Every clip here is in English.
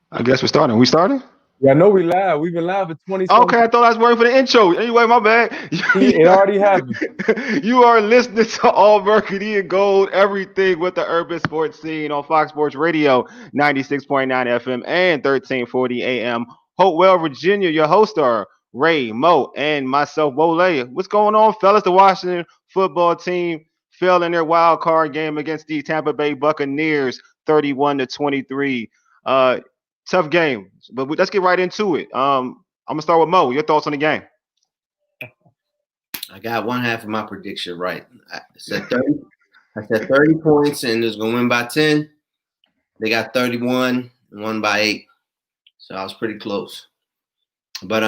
I guess we're starting. We starting? Yeah, I know we live. We've been live for 20-some. Okay, I thought I was waiting for the intro. Anyway, my bad. It already happened. You are listening to All Burgundy and Gold, everything with the urban sports scene on Fox Sports Radio, 96.9 FM and 1340 AM. Hopewell, Virginia. Your hosts are Ray, Mo, and myself, Wole. What's going on, fellas? The Washington football team fell in their wild card game against the Tampa Bay Buccaneers, 31-23. Tough game, but let's get right into it. I'm gonna start with Mo. Your thoughts on the game? I got one half of my prediction right. I said 30. I said 30 points, and it's gonna win by 10. They got 31 and won by 8, so I was pretty close. But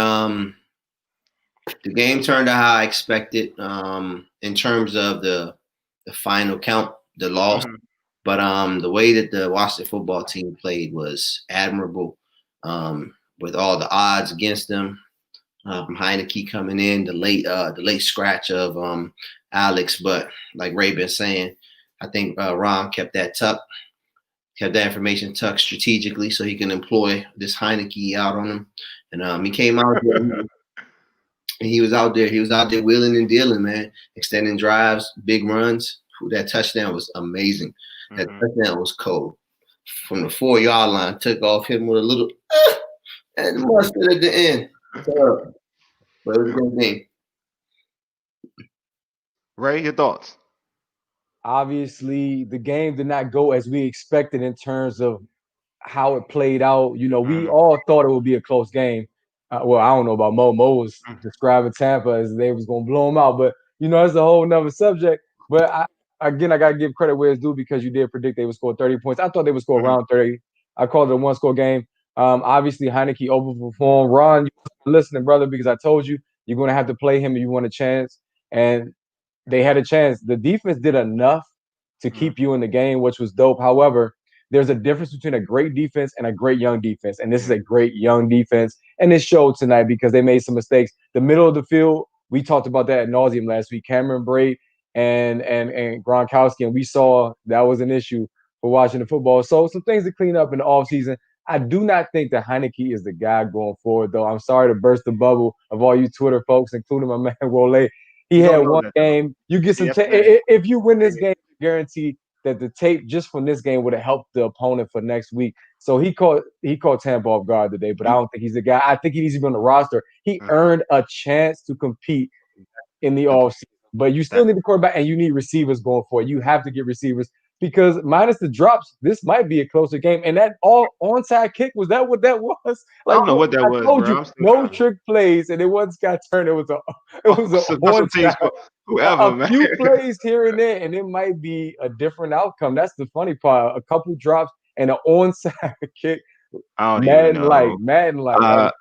the game turned out how I expected. In terms of the final count, the loss. Mm-hmm. But the way that the Washington football team played was admirable. With all the odds against them, Heineke coming in, the late scratch of Alex. But like Ray been saying, I think Ron kept that information tucked strategically so he can employ this Heineke out on him. And he came out there, and he was out there. He was out there wheeling and dealing, man, extending drives, big runs. That touchdown was amazing. That touchdown was cold. From the 4-yard line, took off him with a little and mustard at the end. But it was a good game. Ray, your thoughts? Obviously, the game did not go as we expected in terms of how it played out. You know, we all thought it would be a close game. Well, I don't know about Mo. Mo was describing Tampa as they was going to blow them out. But, you know, it's a whole nother subject. But I got to give credit where it's due because you did predict they would score 30 points. I thought they would score around 30. I called it a one-score game. Obviously, Heineke overperformed. Ron, you're listening, brother, because I told you you're going to have to play him if you want a chance. And they had a chance. The defense did enough to keep you in the game, which was dope. However, there's a difference between a great defense and a great young defense. And this is a great young defense. And it showed tonight because they made some mistakes. The middle of the field, we talked about that ad nauseum last week. Cameron Brate and Gronkowski, and we saw that was an issue for Washington football. So some things to clean up in the offseason. I do not think that Heineke is the guy going forward, though. I'm sorry to burst the bubble of all you Twitter folks, including my man Wole. He had one game. You get some if you win this game, guarantee that the tape just from this game would have helped the opponent for next week. So he caught Tampa off guard today, but I don't think he's the guy. I think he needs to be on the roster. He earned a chance to compete in the offseason. But you still need the quarterback, and you need receivers going for it. You have to get receivers because minus the drops, this might be a closer game. And that all onside kick, was that what that was? Like, I don't know what that was, told you, no trick plays, and it wasn't Scott Turner. It was a onside. A few plays here and there, and it might be a different outcome. That's the funny part. A couple drops and an onside kick. I don't even know. Madden-like.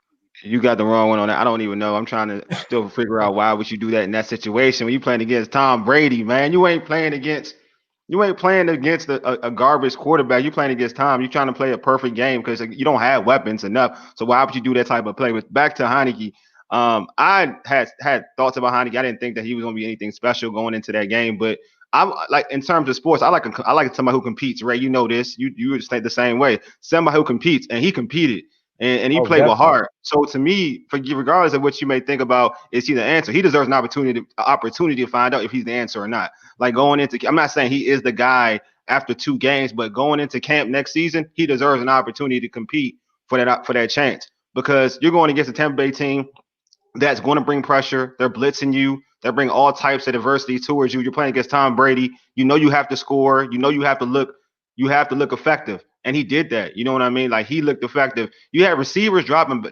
You got the wrong one on that. I don't even know. I'm trying to still figure out why would you do that in that situation when you playing against Tom Brady, man. You ain't playing against a garbage quarterback. You playing against Tom. You're trying to play a perfect game because you don't have weapons enough. So why would you do that type of play? But back to Heineke. I had thoughts about Heineke. I didn't think that he was going to be anything special going into that game, but I like in terms of sports. I like somebody who competes. Ray, you know this. You would think the same way. Somebody who competes, and he competed. And he played with heart. So to me, regardless of what you may think about, is he the answer? He deserves an opportunity to find out if he's the answer or not. Like going into, I'm not saying he is the guy after 2 games, but going into camp next season, he deserves an opportunity to compete for that chance because you're going against a Tampa Bay team that's going to bring pressure. They're blitzing you. They bring all types of adversity towards you. You're playing against Tom Brady. You know you have to score. You know you have to look effective. And he did that. You know what I mean? Like he looked effective. You had receivers dropping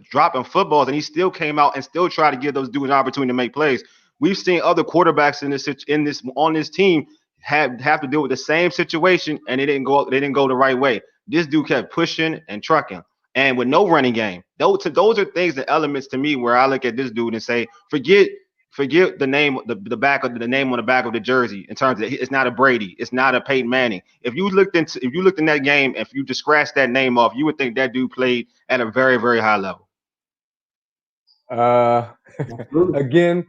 footballs, and he still came out and still tried to give those dudes an opportunity to make plays. We've seen other quarterbacks on this team have to deal with the same situation, and they didn't go the right way. This dude kept pushing and trucking. and with no running game. Those are things, the elements to me where I look at this dude and say, forget the name, the back of the name on the back of the jersey. In terms of, it's not a Brady, it's not a Peyton Manning. If you looked in that game, if you just scratched that name off, you would think that dude played at a very, very high level. Again,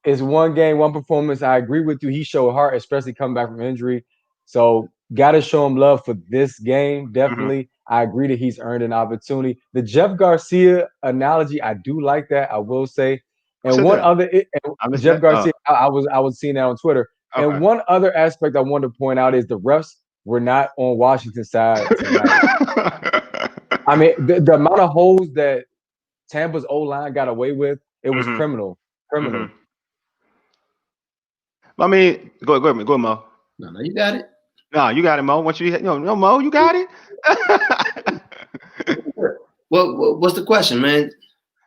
it's one game, one performance. I agree with you. He showed heart, especially coming back from injury. So got to show him love for this game. Definitely. I agree that he's earned an opportunity. The Jeff Garcia analogy, I do like that. I will say. And one other, Jeff Garcia, I was seeing that on Twitter. Okay. And one other aspect I wanted to point out is the refs were not on Washington's side tonight. I mean, the amount of holes that Tampa's O-line got away with, it was criminal. I mean, go ahead, Mo. No, you got it. No, you got it, Mo. Once you no, Mo, you got it. What's the question, man?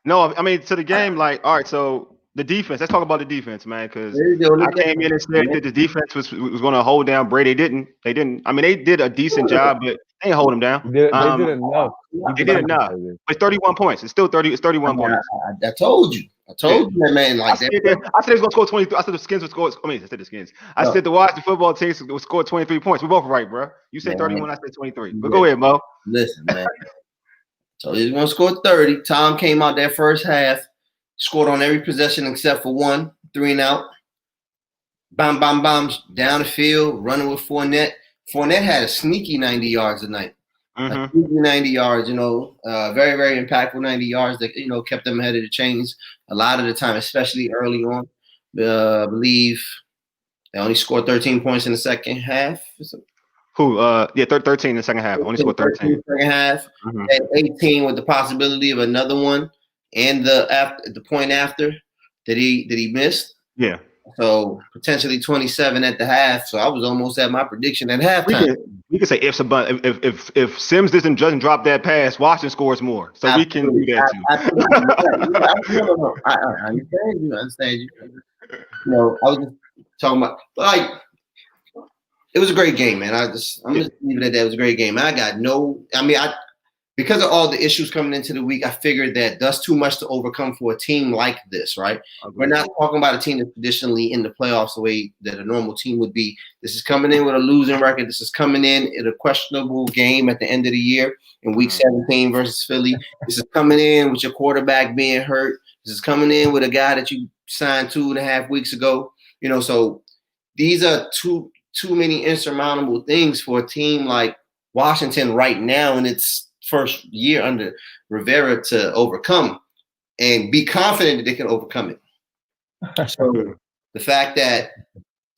No, I mean, to the game, like, all right, so the defense. Let's talk about the defense, man, because I came in and said that the defense was going to hold down Brady. They didn't. I mean, they did a decent job, but they didn't hold him down. They did enough. They did enough. It's 31 points. It's still 30. It's 31 points. I told you. You, man. Like I said they was going to score 23. I said the Skins would score. I said the Skins. I said the Washington football team would score 23 points. We're both right, bro. You said 31. I said 23. But go ahead, Mo. Listen, man. So he's going to score 30. Tom came out that first half, scored on every possession except for one, 3 and out. Bam, bam, bam, down the field, running with Fournette. Fournette had a sneaky 90 yards tonight. A sneaky 90 yards, very, very impactful 90 yards that, kept them ahead of the chains a lot of the time, especially early on. I believe they only scored 13 points in the second half. Who? 13 in the second half. Only scored 13. In the second half. Had 18 with the possibility of another one, and the point after that he missed. Yeah. So potentially 27 at the half. So I was almost at my prediction at halftime. We can say if Sims doesn't drop that pass, Washington scores more. So absolutely. We can do that too. I understand you. I was just talking about, like, it was a great game, man. I'm just leaving it at that. It was a great game. Because of all the issues coming into the week, I figured that that's too much to overcome for a team like this, right? We're not talking about a team that's traditionally in the playoffs the way that a normal team would be. This is coming in with a losing record. This is coming in a questionable game at the end of the year in week 17 versus Philly. This is coming in with your quarterback being hurt. This is coming in with a guy that you signed 2.5 weeks ago. So these are too many insurmountable things for a team like Washington right now in its first year under Rivera to overcome and be confident that they can overcome it. So the fact that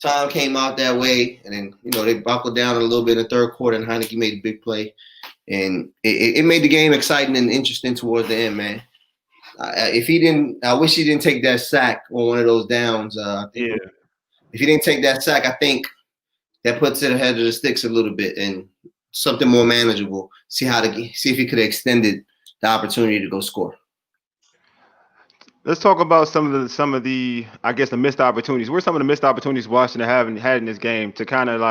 Tom came out that way and then, they buckled down a little bit in the third quarter and Heineke made a big play and it made the game exciting and interesting towards the end, man. I wish he didn't take that sack on one of those downs. If he didn't take that sack, I think that puts it ahead of the sticks a little bit and something more manageable. See if he could have extended the opportunity to go score. Let's talk about some of the I guess the missed opportunities. What are some of the missed opportunities Washington had in this game to kind of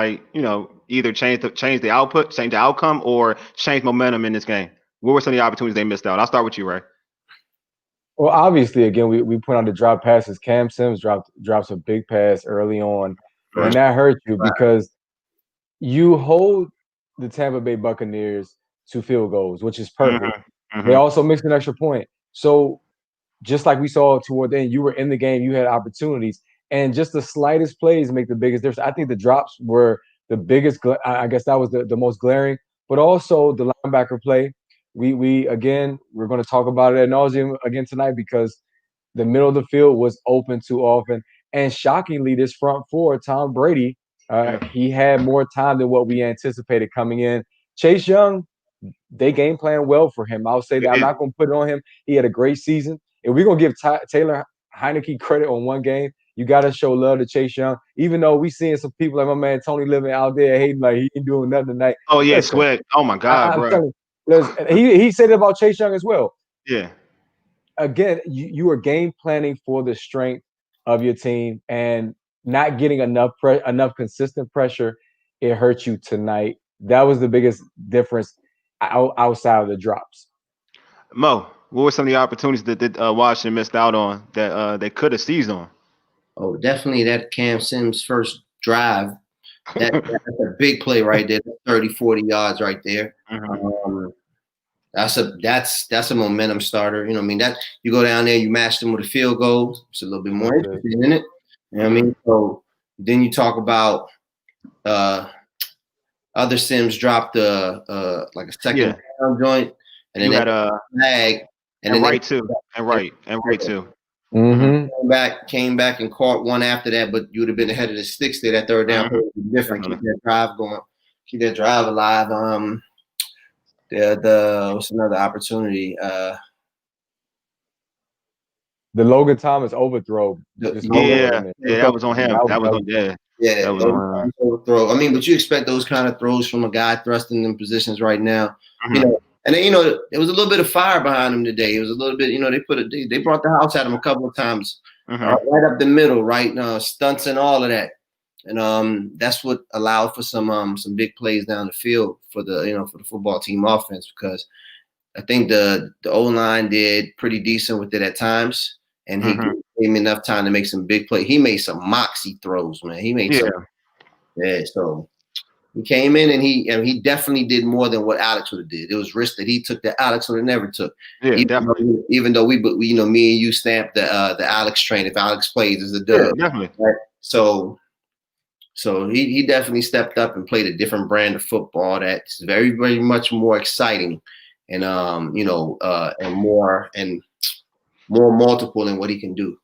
either change the output, change the outcome, or change momentum in this game? What were some of the opportunities they missed out? I'll start with you, Ray. Well, obviously, again, we put on the drop passes. Cam Sims drops a big pass early on, and that hurt you because you hold the Tampa Bay Buccaneers to field goals, which is perfect. They also missed an extra point. So just like we saw toward the end, you were in the game, you had opportunities, and just the slightest plays make the biggest difference. I think the drops were the biggest. I guess that was the most glaring, but also the linebacker play. We're going to talk about it ad nauseum again tonight because the middle of the field was open too often. And shockingly, this front four, Tom Brady, he had more time than what we anticipated coming in. Chase Young, they game plan well for him. I'll say that. I'm not going to put it on him. He had a great season. If we're going to give Taylor Heineke credit on one game, you got to show love to Chase Young. Even though we seeing some people like my man Tony Living out there hating like he ain't doing nothing tonight. Oh, yeah, Sweat. Oh, my God, bro. He said it about Chase Young as well. Yeah. Again, you are game planning for the strength of your team and not getting enough consistent pressure. It hurt you tonight. That was the biggest difference outside of the drops. Mo, what were some of the opportunities that Washington missed out on that they could have seized on? Oh, definitely that Cam Sims first drive. That's a big play right there. 30, 40 yards right there. Mhm. That's a momentum starter. You know what I mean? That you go down there, you match them with a field goal. It's a little bit more interesting, isn't it? You know what I mean? So then you talk about other Sims dropped like a second down joint, and then You they had a flag, and then right too, and right too. came back and caught one after that, but you would have been ahead of the sticks there. That third down would be different. Keep that drive going, keep that drive alive. The what's another opportunity? The Logan Thomas overthrow. That was on him. That was on that was on him. Overthrow. I mean, but you expect those kind of throws from a guy thrusting in positions right now, you know. And then there was a little bit of fire behind him today. It was a little bit, they brought the house at him a couple of times, right up the middle, right? Stunts and all of that, and that's what allowed for some big plays down the field for the for the football team offense, because I think the O-line did pretty decent with it at times, and he gave him enough time to make some big plays. He made some moxie throws, man. He made some. Yeah, so he came in and he definitely did more than what Alex would have did. It was risk that he took that Alex would have never took. Yeah, even though we me and you stamped the Alex train. If Alex plays, is a dub. Yeah, definitely. Right? So he definitely stepped up and played a different brand of football that's very, very much more exciting, and and more multiple than what he can do.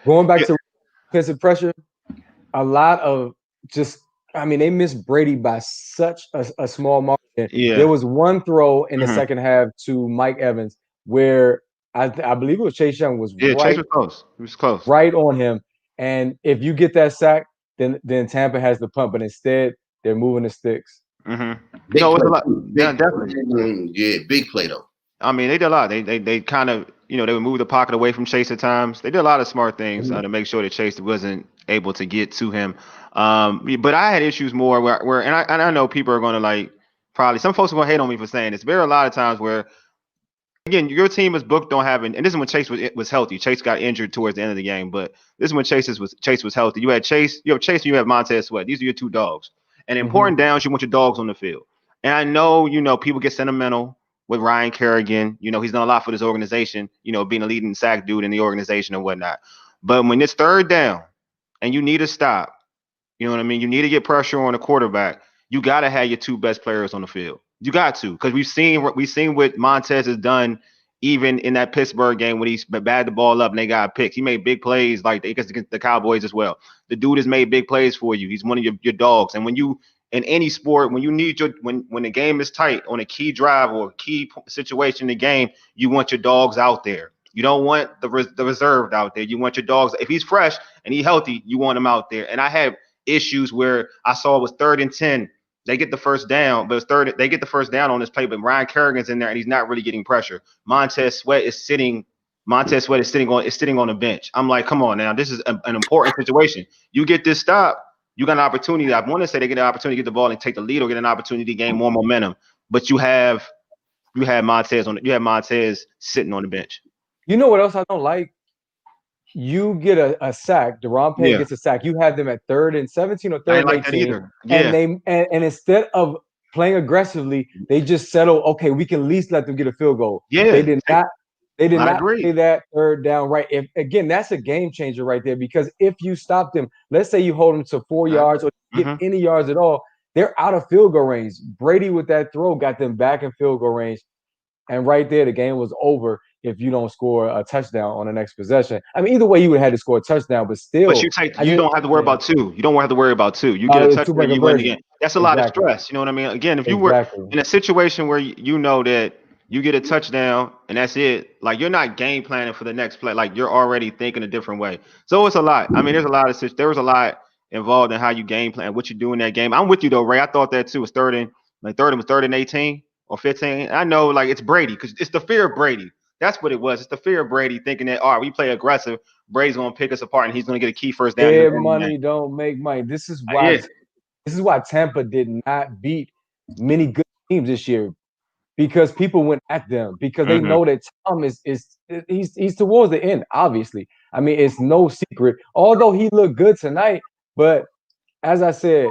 Going back to defensive pressure, a lot of they missed Brady by such a small margin. Yeah. There was one throw in the second half to Mike Evans where I believe it was Chase Young was Chase was close. He was close. Right on him. And if you get that sack, then Tampa has the punt, but instead they're moving the sticks. It's a lot. Definitely. Yeah, big play though. I mean, they did a lot. They kind of, they would move the pocket away from Chase at times. They did a lot of smart things to make sure that Chase wasn't able to get to him. But I had issues more where and I know people are going to probably some folks are going to hate on me for saying this. There are a lot of times where, again, your team is booked on having, and this is when Chase was healthy. Chase got injured towards the end of the game, but this is when Chase was healthy. You have Chase, and you have Montez Sweat. These are your two dogs. And important downs, you want your dogs on the field. And I know, people get sentimental with Ryan Kerrigan. He's done a lot for this organization, being a leading sack dude in the organization and whatnot. But when it's third down and you need a stop, you know what I mean? You need to get pressure on the quarterback. You got to have your two best players on the field. You got to, because we've seen what Montez has done even in that Pittsburgh game when he's batted the ball up and they got picked. He made big plays against the Cowboys as well. The dude has made big plays for you. He's one of your dogs. And when you, in any sport, when you need when the game is tight on a key drive or a key situation in the game, you want your dogs out there. You don't want the reserved out there. You want your dogs. If he's fresh and he's healthy, you want him out there. And I have issues where I saw it was 3rd and 10. They get the first down, but they get the first down on this play, but Ryan Kerrigan's in there and he's not really getting pressure. Montez Sweat is sitting on the bench. I'm like, come on now, this is an important situation. You get this stop, you got an opportunity. I want to say they get an opportunity to get the ball and take the lead or get an opportunity to gain more momentum. But you have Montez sitting on the bench. You know what else I don't like? You get a sack. Deron Payne gets a sack. You have them at 3rd and 17 or 3rd and 18. And instead of playing aggressively, they just settle. Okay, we can at least let them get a field goal. Yeah, they did not play that third down right. Again, that's a game changer right there, because if you stop them, let's say you hold them to 4 yards or get any yards at all, they're out of field goal range. Brady with that throw got them back in field goal range, and right there the game was over. If you don't score a touchdown on the next possession, I mean, either way, you would have had to score a touchdown, but still. But you don't have to worry about two. You don't have to worry about two. You get a touchdown, you win the game. That's a lot of stress. You know what I mean? Again, if you were in a situation where you know that you get a touchdown and that's it, like you're not game planning for the next play. Like you're already thinking a different way. So it's a lot. I mean, there was a lot involved in how you game plan, what you do in that game. I'm with you though, Ray. I thought that too. It was 3rd and 18 or 15. I know, like, it's Brady because it's the fear of Brady. That's what it was. It's the fear of Brady thinking that, all right, we play aggressive. Brady's going to pick us apart and he's going to get a key first down. Yeah, money don't make money. This is why Tampa did not beat many good teams this year. because people went at them because they know that Tom he's towards the end, obviously. I mean, it's no secret. Although he looked good tonight, but as I said,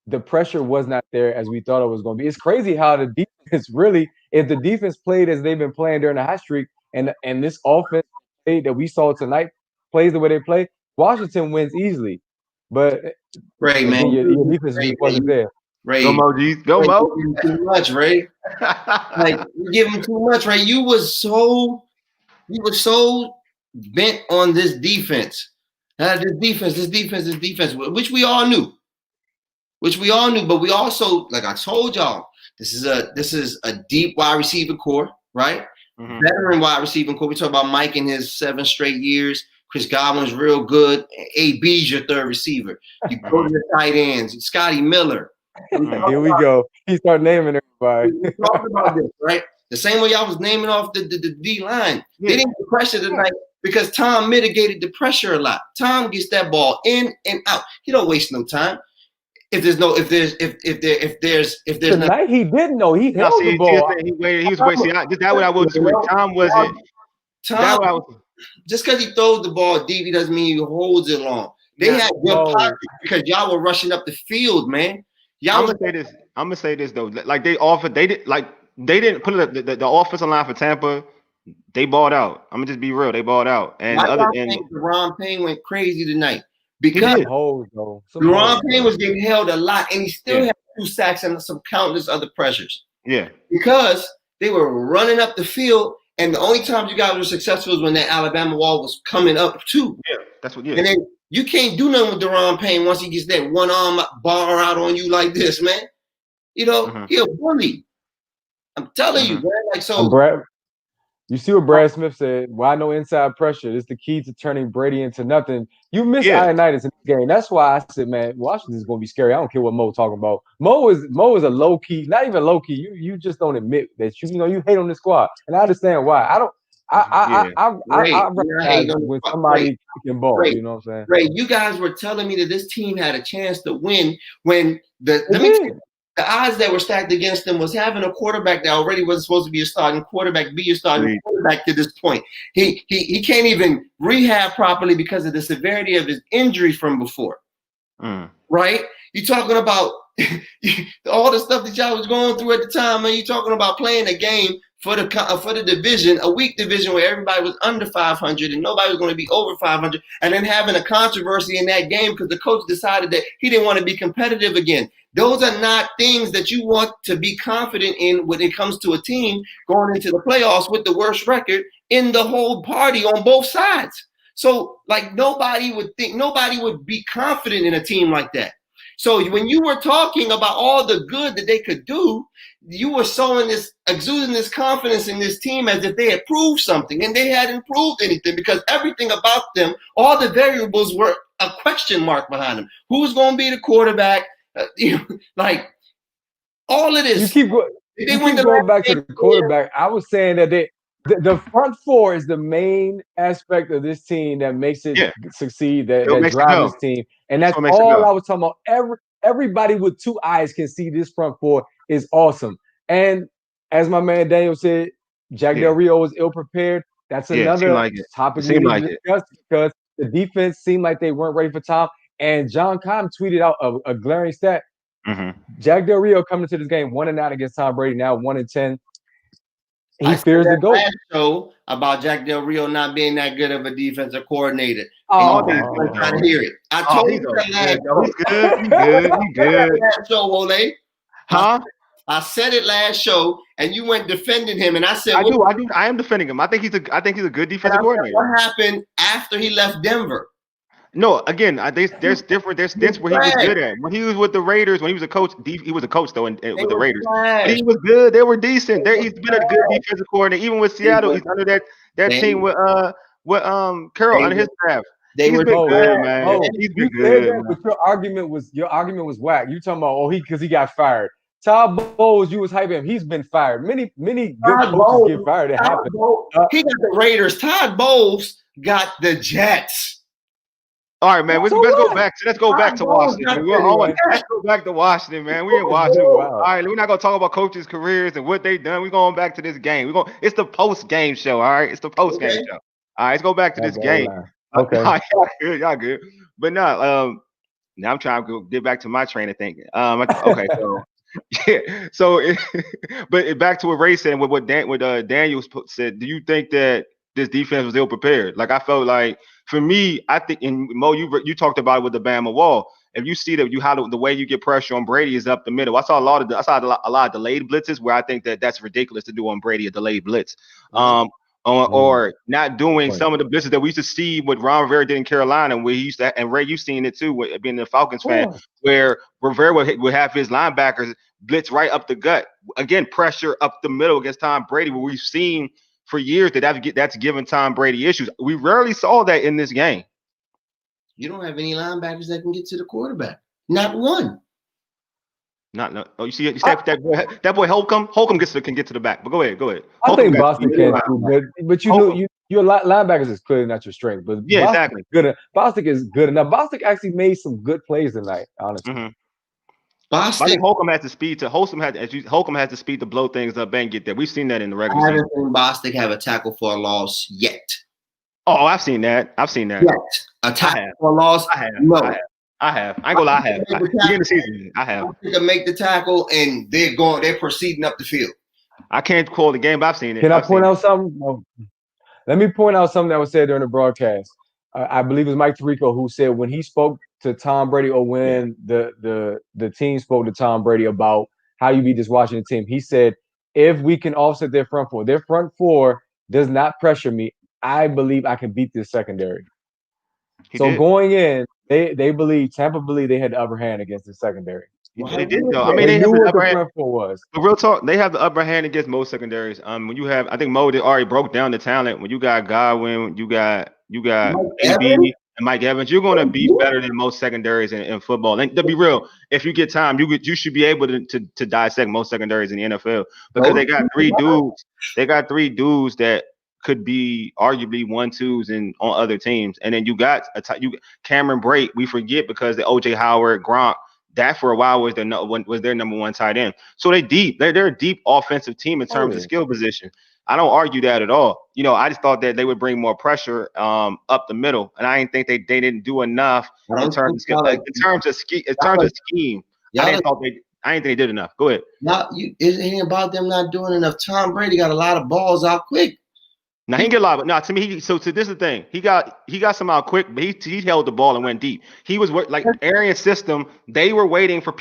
the pressure was not there as we thought it was going to be. It's crazy how the defense really, if the defense played as they've been playing during the hot streak, and this offense that we saw tonight plays the way they play, Washington wins easily. But Ray, man, your defense just wasn't there. Ray, go Mo, G's. Go Ray, Mo. too much, Ray. Like you give him too much, Ray. You were so bent on this defense. This defense, which we all knew. But we also, like I told y'all, this is a deep wide receiver core, right? Veteran wide receiver core. We talk about Mike in his 7 straight years. Chris Godwin's real good. AB's your third receiver. You go to the tight ends. Scotty Miller. Here we go. He started naming everybody. We talked about this, right? The same way y'all was naming off the D line. Yeah. They didn't get pressure tonight because Tom mitigated the pressure a lot. Tom gets that ball in and out. He don't waste no time. If there's tonight he didn't know he held the ball. He was wasting. That's what I would say. Tom wasn't. Tom, just because he throws the ball deep, he doesn't mean he holds it long. They had good pocket because y'all were rushing up the field, man. I'm gonna say this though. Like they didn't put the offensive line for Tampa. They balled out. I'm gonna just be real. They balled out. And Deron Payne went crazy tonight because Deron Payne was getting held a lot, and he still had 2 sacks and some countless other pressures. Yeah, because they were running up the field, and the only times you guys were successful was when that Alabama wall was coming up too. Yeah, that's what. Yeah, and then you can't do nothing with Deron Payne once he gets that one arm bar out on you like this, man. You know, he'll bully. I'm telling you, man. Like so. You see what Brad Smith said? Why no inside pressure? It's the key to turning Brady into nothing. You miss Ioannidis in this game. That's why I said, man, Washington's going to be scary. I don't care what Mo's talking about. Mo is a low key, not even low key. You just don't admit that you hate on the squad, and I understand why. I recognize when somebody can ball. You know what I'm saying? Ray, you guys were telling me that this team had a chance to win when the odds that were stacked against them was having a quarterback that already wasn't supposed to be a starting quarterback, be a starting quarterback to this point. He can't even rehab properly because of the severity of his injuries from before. Right? You're talking about all the stuff that y'all was going through at the time, and you're talking about playing a game for the division, a weak division where everybody was under 500 and nobody was going to be over 500, and then having a controversy in that game because the coach decided that he didn't want to be competitive again. Those are not things that you want to be confident in when it comes to a team going into the playoffs with the worst record in the whole party on both sides. So, like, nobody would be confident in a team like that. So when you were talking about all the good that they could do, you were exuding this confidence in this team as if they had proved something, and they hadn't proved anything because everything about them, all the variables were a question mark behind them. Who's going to be the quarterback? Like all of this. You keep going back to the quarterback. I was saying that the front four is the main aspect of this team that makes it succeed, that drives this team. And that's all I was talking about. Everybody with 2 eyes can see this front four is awesome. And as my man Daniel said, Jack Del Rio was ill-prepared. That's another topic we need to discuss because the defense seemed like they weren't ready for Tom. And John Conn tweeted out a glaring stat. Jack Del Rio coming to this game 1-9 against Tom Brady, now 1-10. He fears the GOAT. Last show about Jack Del Rio not being that good of a defensive coordinator. I'm trying to hear it. I told you that last show. He's good. Last show, Ole. Huh? I said it last show, and you went defending him, and I said, I do. I am defending him. I think he's a good defensive coordinator. What happened after he left Denver? No, again, there's stints where he was good at. When he was with the Raiders, when he was a coach, he was a coach though, with the Raiders. He was good. They were decent. He's been a good defensive coordinator. Even with Seattle, he's under that team with Carroll under his staff. He's been good, man. He's been good. But your argument was whack. You talking about because he got fired. Todd Bowles, you was hyping him. He's been fired. Many good coaches get fired. It happened. He got the Raiders. Todd Bowles got the Jets. All right, man. Let's go back. Let's go back to Washington. Let's go back to Washington, man. We in Washington. All right, we're not gonna talk about coaches' careers and what they done. We're going back to this game. It's the post game show. All right, it's the post game show. All right, let's go back to this game. Okay, y'all good. But no, now I'm trying to get back to my train of thinking. Okay, so yeah, so but back to what Ray said and what Daniel said. Do you think that this defense was ill prepared? Like I felt like. For me, I think, and Mo, you talked about it with the Bama wall. If you see that the way you get pressure on Brady is up the middle. I saw a lot of delayed blitzes where I think that's ridiculous to do on Brady, a delayed blitz, or not doing some of the blitzes that we used to see what Ron Rivera did in Carolina, where he used to, and Ray, you've seen it too, with being a Falcons fan, where Rivera would have his linebackers blitz right up the gut, again pressure up the middle against Tom Brady, where we've seen. For years that's given Tom Brady issues. We rarely saw that in this game. You don't have any linebackers that can get to the quarterback. Not one. No. Oh, you see that boy Holcomb. Holcomb can get to the back. But go ahead. I think Boston can too, but your linebackers is clearly not your strength. But yeah, Boston exactly. Boston is good enough. Boston actually made some good plays tonight, honestly. Mm-hmm. Boston. I think Holcomb has the speed to blow things up and get there. We've seen that in the regular season. I haven't seen Boston have a tackle for a loss yet. Oh, I've seen that. Yet. A tackle for a loss? I have. No. I have. I ain't gonna lie, I have. Beginning the season, I have. They can make the tackle and they're proceeding up the field. I can't call the game, but I've seen it. Can I point out something? Let me point out something that was said during the broadcast. I believe it was Mike Tirico who said when he spoke to Tom Brady or when the team spoke to Tom Brady about how you beat this Washington team, he said, if we can offset their front four does not pressure me, I believe I can beat this secondary. Going in, Tampa believed they had the upper hand against the secondary. Well, they did though. I mean, they knew what the front four was. But real talk, they have the upper hand against most secondaries. When you have, I think Mo already broke down the talent. When you got Godwin, you got AB and Mike Evans, you're going to be better than most secondaries in football. And to be real, if you get time, you should be able to dissect most secondaries in the NFL because they got three dudes. They got three dudes that could be arguably 1-2s on other teams, and then you got Cameron Brate. We forget because the OJ Howard, Gronk. That for a while was their number one tight end. So they're a deep offensive team in terms of skill position. I don't argue that at all. I just thought that they would bring more pressure up the middle, and I didn't think they didn't do enough in terms of scheme. I didn't think they did enough. Go ahead. It ain't about them not doing enough. Tom Brady got a lot of balls out quick. Now he can get a lot, but to me, this is the thing. He got some out quick, but he held the ball and went deep. He was like Arian's system. They were waiting for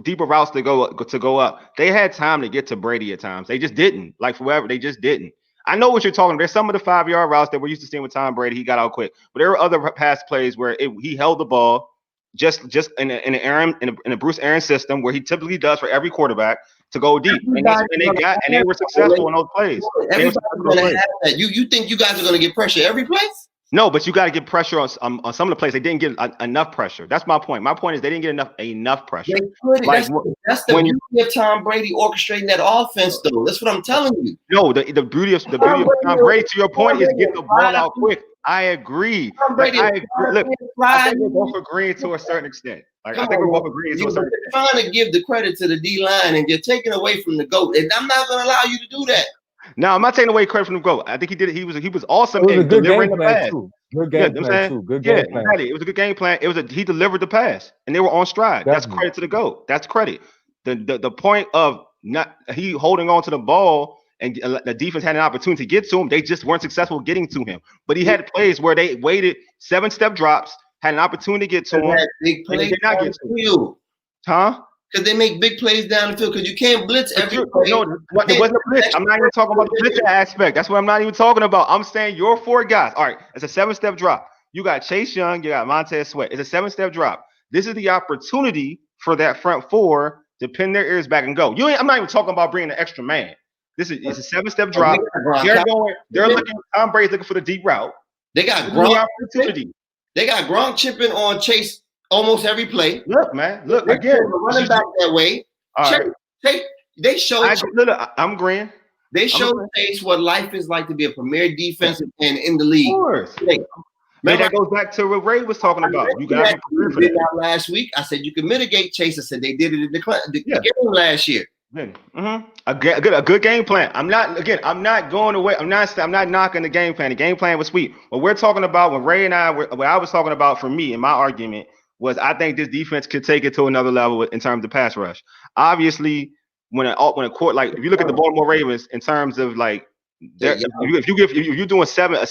deeper routes to go up. They had time to get to Brady at times. They just didn't. Like forever, they just didn't. I know what you're talking about. There's some of the 5-yard routes that we're used to seeing with Tom Brady. He got out quick, but there were other pass plays where he held the ball just in a Bruce Arians system where he typically does for every quarterback. To go deep, and they were successful in those plays. You think you guys are going to get pressure every place? No, but you got to get pressure on some of the plays. They didn't get enough pressure. That's my point. My point is they didn't get enough pressure. That's the beauty of Tom Brady orchestrating that offense, though. That's what I'm telling you. No, the beauty of Tom Brady, to your point, is get the ball out quick. I agree. Look, I think we're both agreeing to a certain extent. I think we're both agreeing to a certain extent. You're trying to give the credit to the D-line, and you're taking away from the GOAT. And I'm not going to allow you to do that. No, I'm not taking away credit from the GOAT. I think he did it. He was awesome in delivering the pass. Good game plan too. Good game plan. It was a good game plan. He delivered the pass, and they were on stride. Definitely. That's credit to the GOAT. That's credit. The point of he holding on to the ball and the defense had an opportunity to get to him. They just weren't successful getting to him. But he had plays where they waited 7-step drops, had an opportunity to get to him, and they did not get to him. Huh? Because they make big plays down the field. Because you can't blitz every play. No, it wasn't a blitz. I'm not even talking about the blitz aspect. That's what I'm not even talking about. I'm saying your 4 guys. All right, it's a 7-step drop. You got Chase Young, you got Montez Sweat. It's a 7-step drop. This is the opportunity for that front 4 to pin their ears back and go. I'm not even talking about bringing an extra man. It's a 7-step drop. They're looking. Tom Brady's looking for the deep route. They got Gronk. They got Gronk chipping on Chase almost every play. Look, man. Look again. Running back that way. They showed. I'm agreeing. They showed Chase what life is like to be a premier defensive end in the league. Of course. Maybe that goes back to what Ray was talking about. You got to be prepared for that. Last week, I said you can mitigate Chase. I said they did it in the game last year. Mm-hmm. A good game plan. I'm not going away. I'm not knocking the game plan. The game plan was sweet. What we're talking about, when Ray and what I was talking about for me in my argument was, I think this defense could take it to another level in terms of pass rush. Obviously, when a court, like if you look at the Baltimore Ravens in terms of like, if you're doing a seven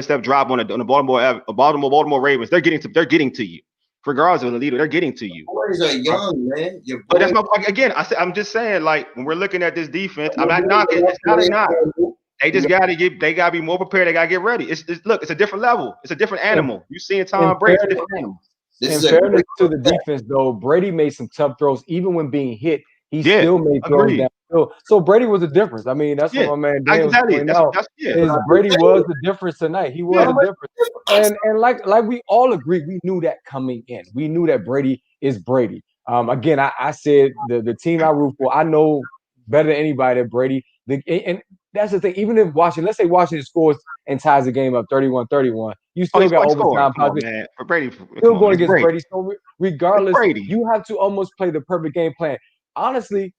step drop on the Baltimore Ravens, they're getting to you. Regardless of the leader, they're getting to you. Boys are young, man. But that's my point. Again, I'm just saying, like, when we're looking at this defense, I'm not knocking. It's not a knock. They just gotta be more prepared. They gotta get ready. It's a different level. It's a different animal. You seeing Tom Brady, it's a different animal. In fairness to the defense, though, Brady made some tough throws. Even when being hit, he still made throws downfield. So Brady was the difference. I mean, that's what my man Dan was pointing out. Brady was the difference tonight. He was the difference. And like we all agree, we knew that coming in. We knew that Brady is Brady. Again, I said the team I root for, I know better than anybody that Brady. And that's the thing. Even if let's say Washington scores and ties the game up 31-31, you still got overtime. For Brady, still going against Brady. So regardless, you have to almost play the perfect game plan. Honestly,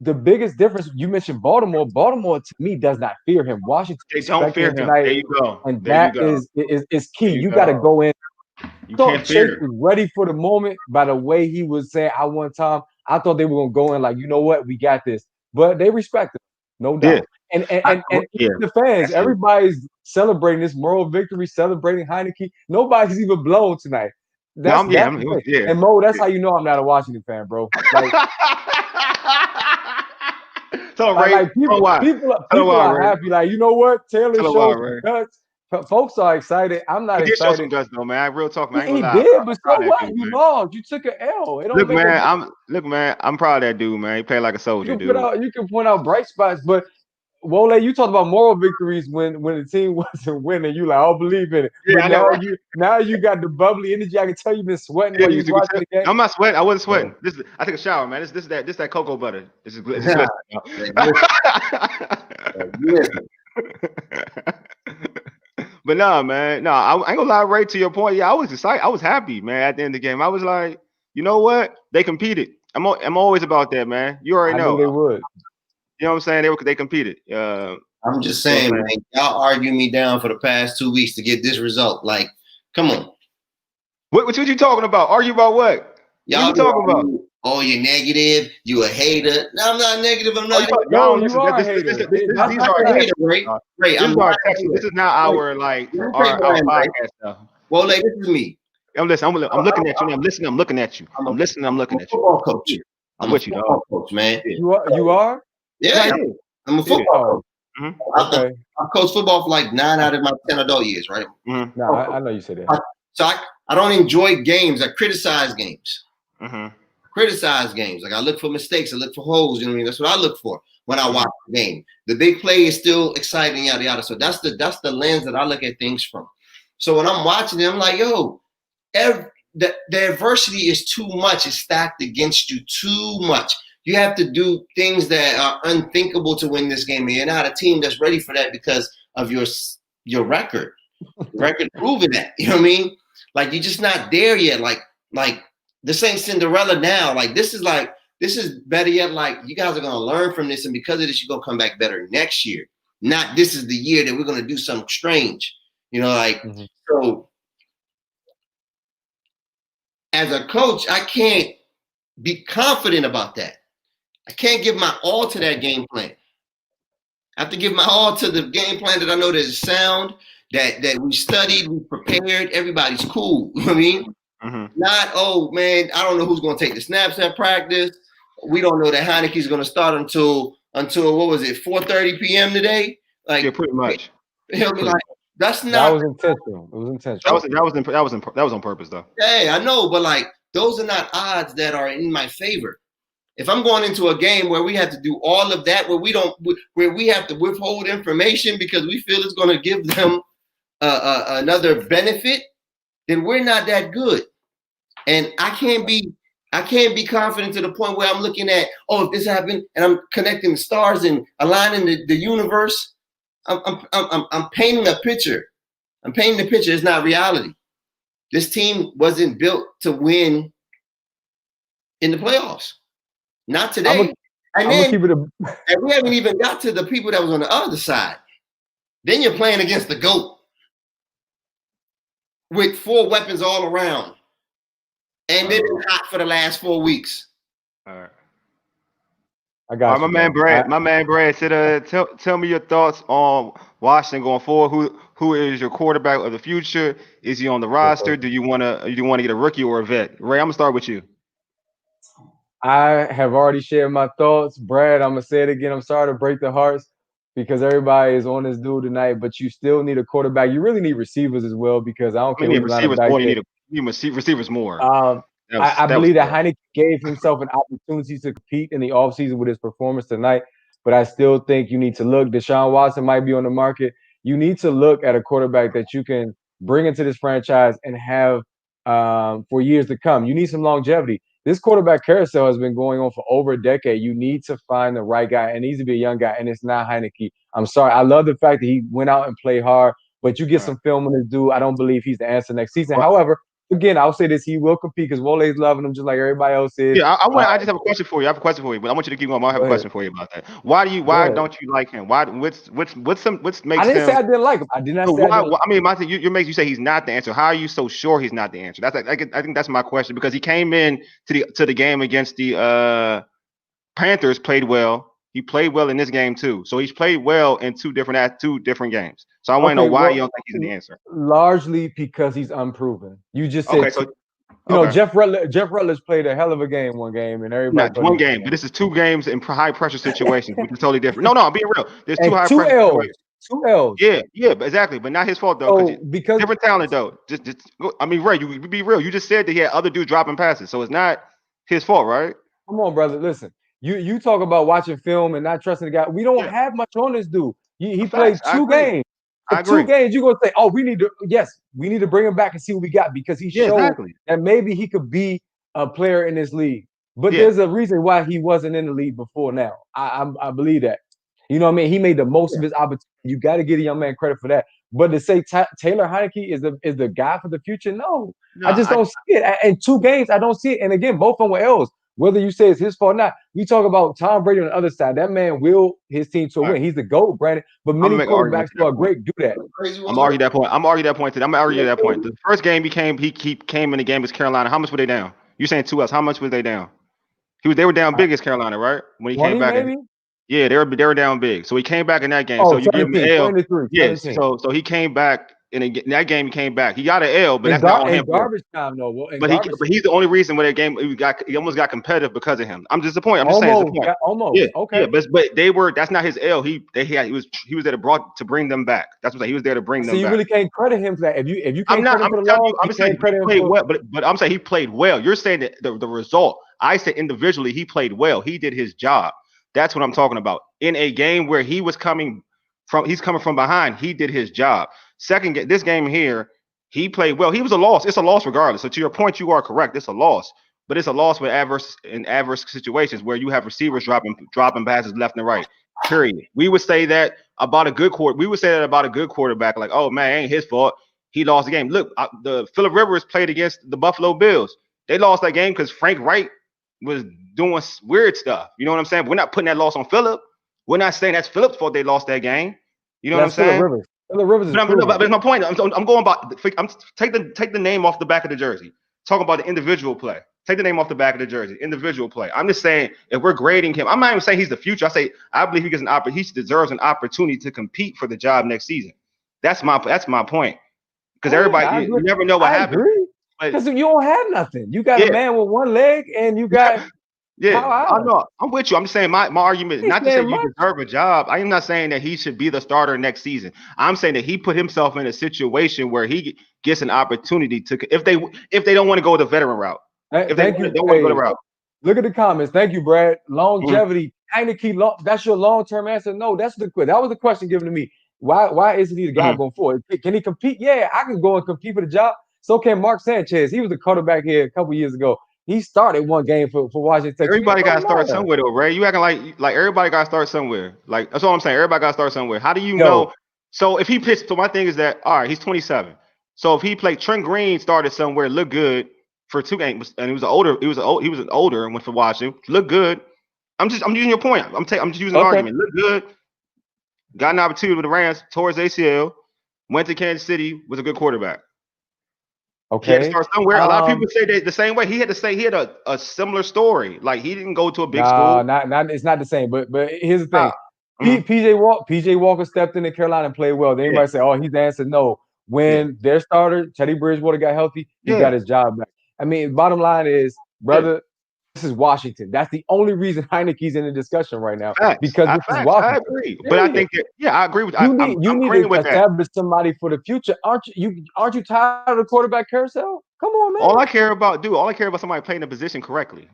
the biggest difference, you mentioned Baltimore. Baltimore, to me, does not fear him. Washington, they don't fear him. Tonight, there you go. And that is key. You got to go in. You can't fear. Chase was ready for the moment by the way he was saying, I want Tom. I thought they were going to go in like, you know what, we got this. But they respect him, no doubt. And the fans, everybody's celebrating this moral victory, celebrating Heineke. Nobody's even blown tonight. And Mo, that's how you know I'm not a Washington fan, bro. Like, people are happy. Like, you know what? Taylor showed guts. Folks are excited. I'm not excited. He did show some guts, though, man. Real talk, man. He did, but so what? You lost. You took an L. Look, man. I'm proud of that dude, man. He played like a soldier, dude. You can point out bright spots, but Wole, you talked about moral victories when the team wasn't winning. You like, I'll believe in it. Yeah, but now you got the bubbly energy. I can tell you've been sweating while you was watching the game. I'm not sweating. I wasn't sweating. I took a shower, man. This that cocoa butter. This is good. But no, man. No, I ain't gonna lie. Right to your point. Yeah, I was excited. I was happy, man. At the end of the game, I was like, you know what? They competed. I'm always about that, man. You already know. I knew they would. You know what I'm saying? They competed. I'm just saying, man, y'all argue me down for the past 2 weeks to get this result. Like, come on. What you talking about? Argue about what? Y'all what you talking about? Oh, you're negative. You a hater. No, I'm not negative. I'm not. You are a hater. These are haters, Ray. This is not our podcast stuff. Well, this is me. I'm listening. I'm looking at you. I'm listening. I'm looking at you. I'm listening. I'm looking at you. Football coach. I'm with you, dog. Coach, man. You are? Yeah, I'm a football coach. Mm-hmm. Okay. I've coached football for like 9 out of my 10 adult years, right? Mm-hmm. No, I know you said that. So I don't enjoy games. I criticize games. Mm-hmm. Criticize games. Like, I look for mistakes. I look for holes. You know what I mean? That's what I look for when I watch the game. The big play is still exciting, yada yada. So that's the lens that I look at things from. So when I'm watching it, I'm like, yo, the adversity is too much. It's stacked against you too much. You have to do things that are unthinkable to win this game. And you're not a team that's ready for that because of your record. Record proving that. You know what I mean? Like, you're just not there yet. Like this ain't Cinderella now. Like, this is better yet. Like, you guys are gonna learn from this, and because of this, you're gonna come back better next year. Not this is the year that we're gonna do something strange. You know, like so. As a coach, I can't be confident about that. I can't give my all to that game plan. I have to give my all to the game plan that I know that is sound, that we studied, we prepared, everybody's cool. You know what I mean? Mm-hmm. Not, oh, man, I don't know who's going to take the snaps at practice. We don't know that Heineke's going to start until what was it, 4:30 p.m. today? Like, yeah, pretty much. He'll be like, that's not. That was intentional. It was intentional. That was on purpose, though. Yeah, I know, but like, those are not odds that are in my favor. If I'm going into a game where we have to do all of that, where we have to withhold information because we feel it's going to give them another benefit, then we're not that good. And I can't be confident to the point where I'm looking at, oh, if this happened, and I'm connecting the stars and aligning the universe. I'm painting a picture I'm painting the picture. It's not reality. This team wasn't built to win in the playoffs. Not today. And we haven't even got to the people that was on the other side. Then you're playing against the GOAT with 4 weapons all around. And they've been hot for the last 4 weeks. All right. I got you, my man Brad said, tell me your thoughts on Washington going forward. Who is your quarterback of the future? Is he on the roster? Do you want to get a rookie or a vet? Ray, I'm gonna start with you. I have already shared my thoughts. Brad, I'm gonna say it again. I'm sorry to break the hearts because everybody is on this dude tonight, but you still need a quarterback. You really need receivers as well because I don't care who line up back there. You need receivers more. I believe that Heineke gave himself an opportunity to compete in the offseason with his performance tonight, but I still think you need to look. Deshaun Watson might be on the market. You need to look at a quarterback that you can bring into this franchise and have for years to come. You need some longevity. This quarterback carousel has been going on for over a decade. You need to find the right guy. It needs to be a young guy, and it's not Heineke. I'm sorry. I love the fact that he went out and played hard, but you get some film on this dude. I don't believe he's the answer next season. However, again, I'll say this: he will compete because Wole's loving him just like everybody else is. Yeah, I just have a question for you. I have a question for you, but I want you to keep going. I have a question for you about that. Why don't you like him? Why? What makes him? I didn't say I didn't like him. I did not say. I mean, my thing, you say he's not the answer. How are you so sure he's not the answer? I think that's my question because he came in to the game against the Panthers, played well. He played well in this game too. So he's played well in two different games. So I want to know why you don't think he's the answer. Largely because he's unproven. You just said Jeff Rutledge played a hell of a game one game, and everybody. One game, but this is 2 games in high pressure situations, which is totally different. No, I'm being real. There's 2 high pressure situations. 2 L's. Yeah, but exactly, but not his fault though. Because different talent though. I mean, Ray, you be real. You just said that he had other dudes dropping passes, so it's not his fault, right? Come on, brother. Listen, you talk about watching film and not trusting the guy. We don't have much on this dude. He played 2 games. For 2 games, you're gonna say, "Oh, we need to bring him back and see what we got," because he showed that maybe he could be a player in this league. But there's a reason why he wasn't in the league before now. I believe that. You know what I mean? He made the most of his opportunity. You got to give a young man credit for that. But to say Taylor Heineke is the guy for the future, no I just don't see it. In 2 games, I don't see it. And again, both of them were L's. Whether you say it's his fault or not, we talk about Tom Brady on the other side. That man will his team to win. He's the GOAT, Brandon. But many quarterbacks who are great do that. I'm arguing that point. I'm arguing that point. The first game he came in the game against Carolina. How much were they down? You saying 2 L's? How much were they down? They were down big against Carolina, right? When he came back. Yeah, they were down big. So he came back in that game. So you give him an L. Yes. So he came back in that game. He came back. He got an L, but that's not on him. Garbage time though. But he's the only reason where that game he almost got competitive because of him. I'm disappointed. I'm just saying it's the point. Almost. Yeah. Okay. Yeah, but they were. That's not his L. He was there to bring them back. That's what he was there to bring them back. So you really can't credit him for that. If you can't credit him for the loss, I'm saying he played well. But I'm saying he played well. You're saying that the result. I said individually he played well. He did his job. That's what I'm talking about. In a game where he's coming from behind, he did his job. This game here, he played well. He was a loss. It's a loss regardless. So to your point, you are correct. It's a loss, but it's a loss with adverse situations where you have receivers dropping passes left and right. Period. We would say that about a good quarterback. Like, oh man, it ain't his fault. He lost the game. Look, the Phillip Rivers played against the Buffalo Bills. They lost that game because Frank Wright was doing weird stuff. You know what I'm saying? We're not putting that loss on Phillip. We're not saying that's Phillip's fault they lost that game. You know what I'm saying? Phillip Rivers is but my point. I'm going about. Take the name off the back of the jersey. Talk about the individual play. Take the name off the back of the jersey. Individual play. I'm just saying if we're grading him, I'm not even saying he's the future. I believe he deserves an opportunity to compete for the job next season. That's my point. Because everybody, you never know what happens. Because you don't have nothing. You got a man with 1 leg, and you got I know. I'm with you. I'm just saying my argument is not to say you deserve a job. I am not saying that he should be the starter next season. I'm saying that he put himself in a situation where he gets an opportunity to if they don't want to go the veteran route. If they don't want to go the route. Look at the comments. Thank you, Brad. Longevity, Heineke, that's your long-term answer. No, that was the question given to me. Why isn't he the guy going forward? Can he compete? Yeah, I can go and compete for the job. So can Mark Sanchez. He was the quarterback here a couple years ago. He started 1 game for Washington. Everybody got to start somewhere, though, Ray. You acting like everybody got to start somewhere. Like that's all I'm saying. Everybody got to start somewhere. How do you know? So if he pitched, so my thing is that all right, he's 27. So if he played, Trent Green started somewhere, looked good for 2 games, and he was older. He was an older and went for Washington, looked good. I'm using your point. I'm just using an Okay. argument. Looked good, got an opportunity with the Rams, tore his ACL, went to Kansas City, was a good quarterback. He had to Okay. start somewhere. A lot of people say that the same way. He had to say he had a similar story. Like he didn't go to a big Nah, school. not it's not the same. But here's the Uh, thing. PJ Walker stepped into Carolina and played well. Then yeah, anybody say, oh, he's the answer. No. yeah, When their starter, Teddy Bridgewater, got healthy, he got yeah, his job back. I mean, bottom line is, yeah. brother, this is Washington. That's the only reason Heineke's in the discussion right now, Facts. because this is Facts. I Washington. agree. But I Period. think that I agree with. I'm You need agreeing to with that. establish somebody for the future. Aren't you tired of the quarterback carousel? Come on, All man. I care about, all I care about somebody playing the position correctly.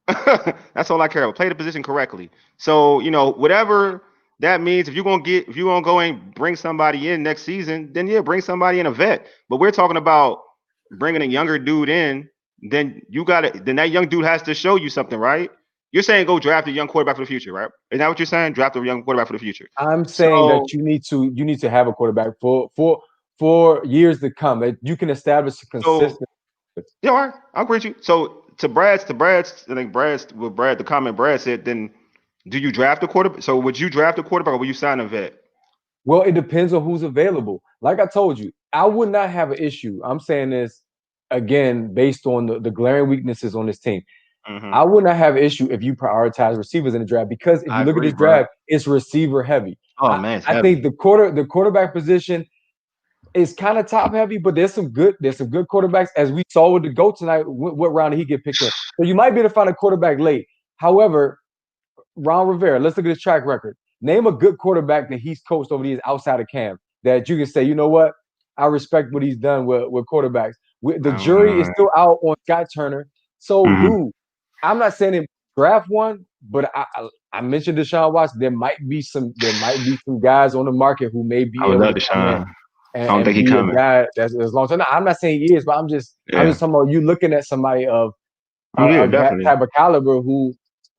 That's all I care about. Play the position correctly. So whatever that means. If you're gonna go and bring somebody in next season, then yeah, bring somebody in, a vet. But we're talking about bringing a younger dude in. Then then that young dude has to show you something, right? You're saying go draft a young quarterback for the future, right? Is that what you're saying? Draft a young quarterback for the future. I'm saying So that you need to have a quarterback for years to come, that you can establish a so consistent. yeah, all right, I'll agree with you. So to Brad's, I think the comment Brad said, then do you draft a quarterback? So would you draft a quarterback or will you sign a vet? Well, it depends on who's available. Like I told you, I would not have an issue. I'm saying this again based on the glaring weaknesses on this team. Hmm. I would not have an issue if you prioritize receivers in the draft, because if I you look at agree, this bro. draft, it's receiver heavy. Oh I, man, it's I think heavy. the quarterback position is kind of top heavy, but there's some good quarterbacks, as we saw with the GOAT tonight. What round did he get picked in? So you might be able to find a quarterback late. However, Ron Rivera, let's look at his track record. Name a good quarterback that he's coached over the years outside of Cam that you can say, you know what, I respect what he's done with quarterbacks. The jury is Uh, still out on Scott Turner. So, mhm. dude, I'm not saying him draft one, but I mentioned Deshaun Watson. There might be some guys on the market who may I be would able love to to, come in Sean. I don't and think he be a coming. guy that's as long term. I'm not saying he is, but I'm Yeah. just talking about you looking at somebody of Oh yeah, a definitely. type of caliber who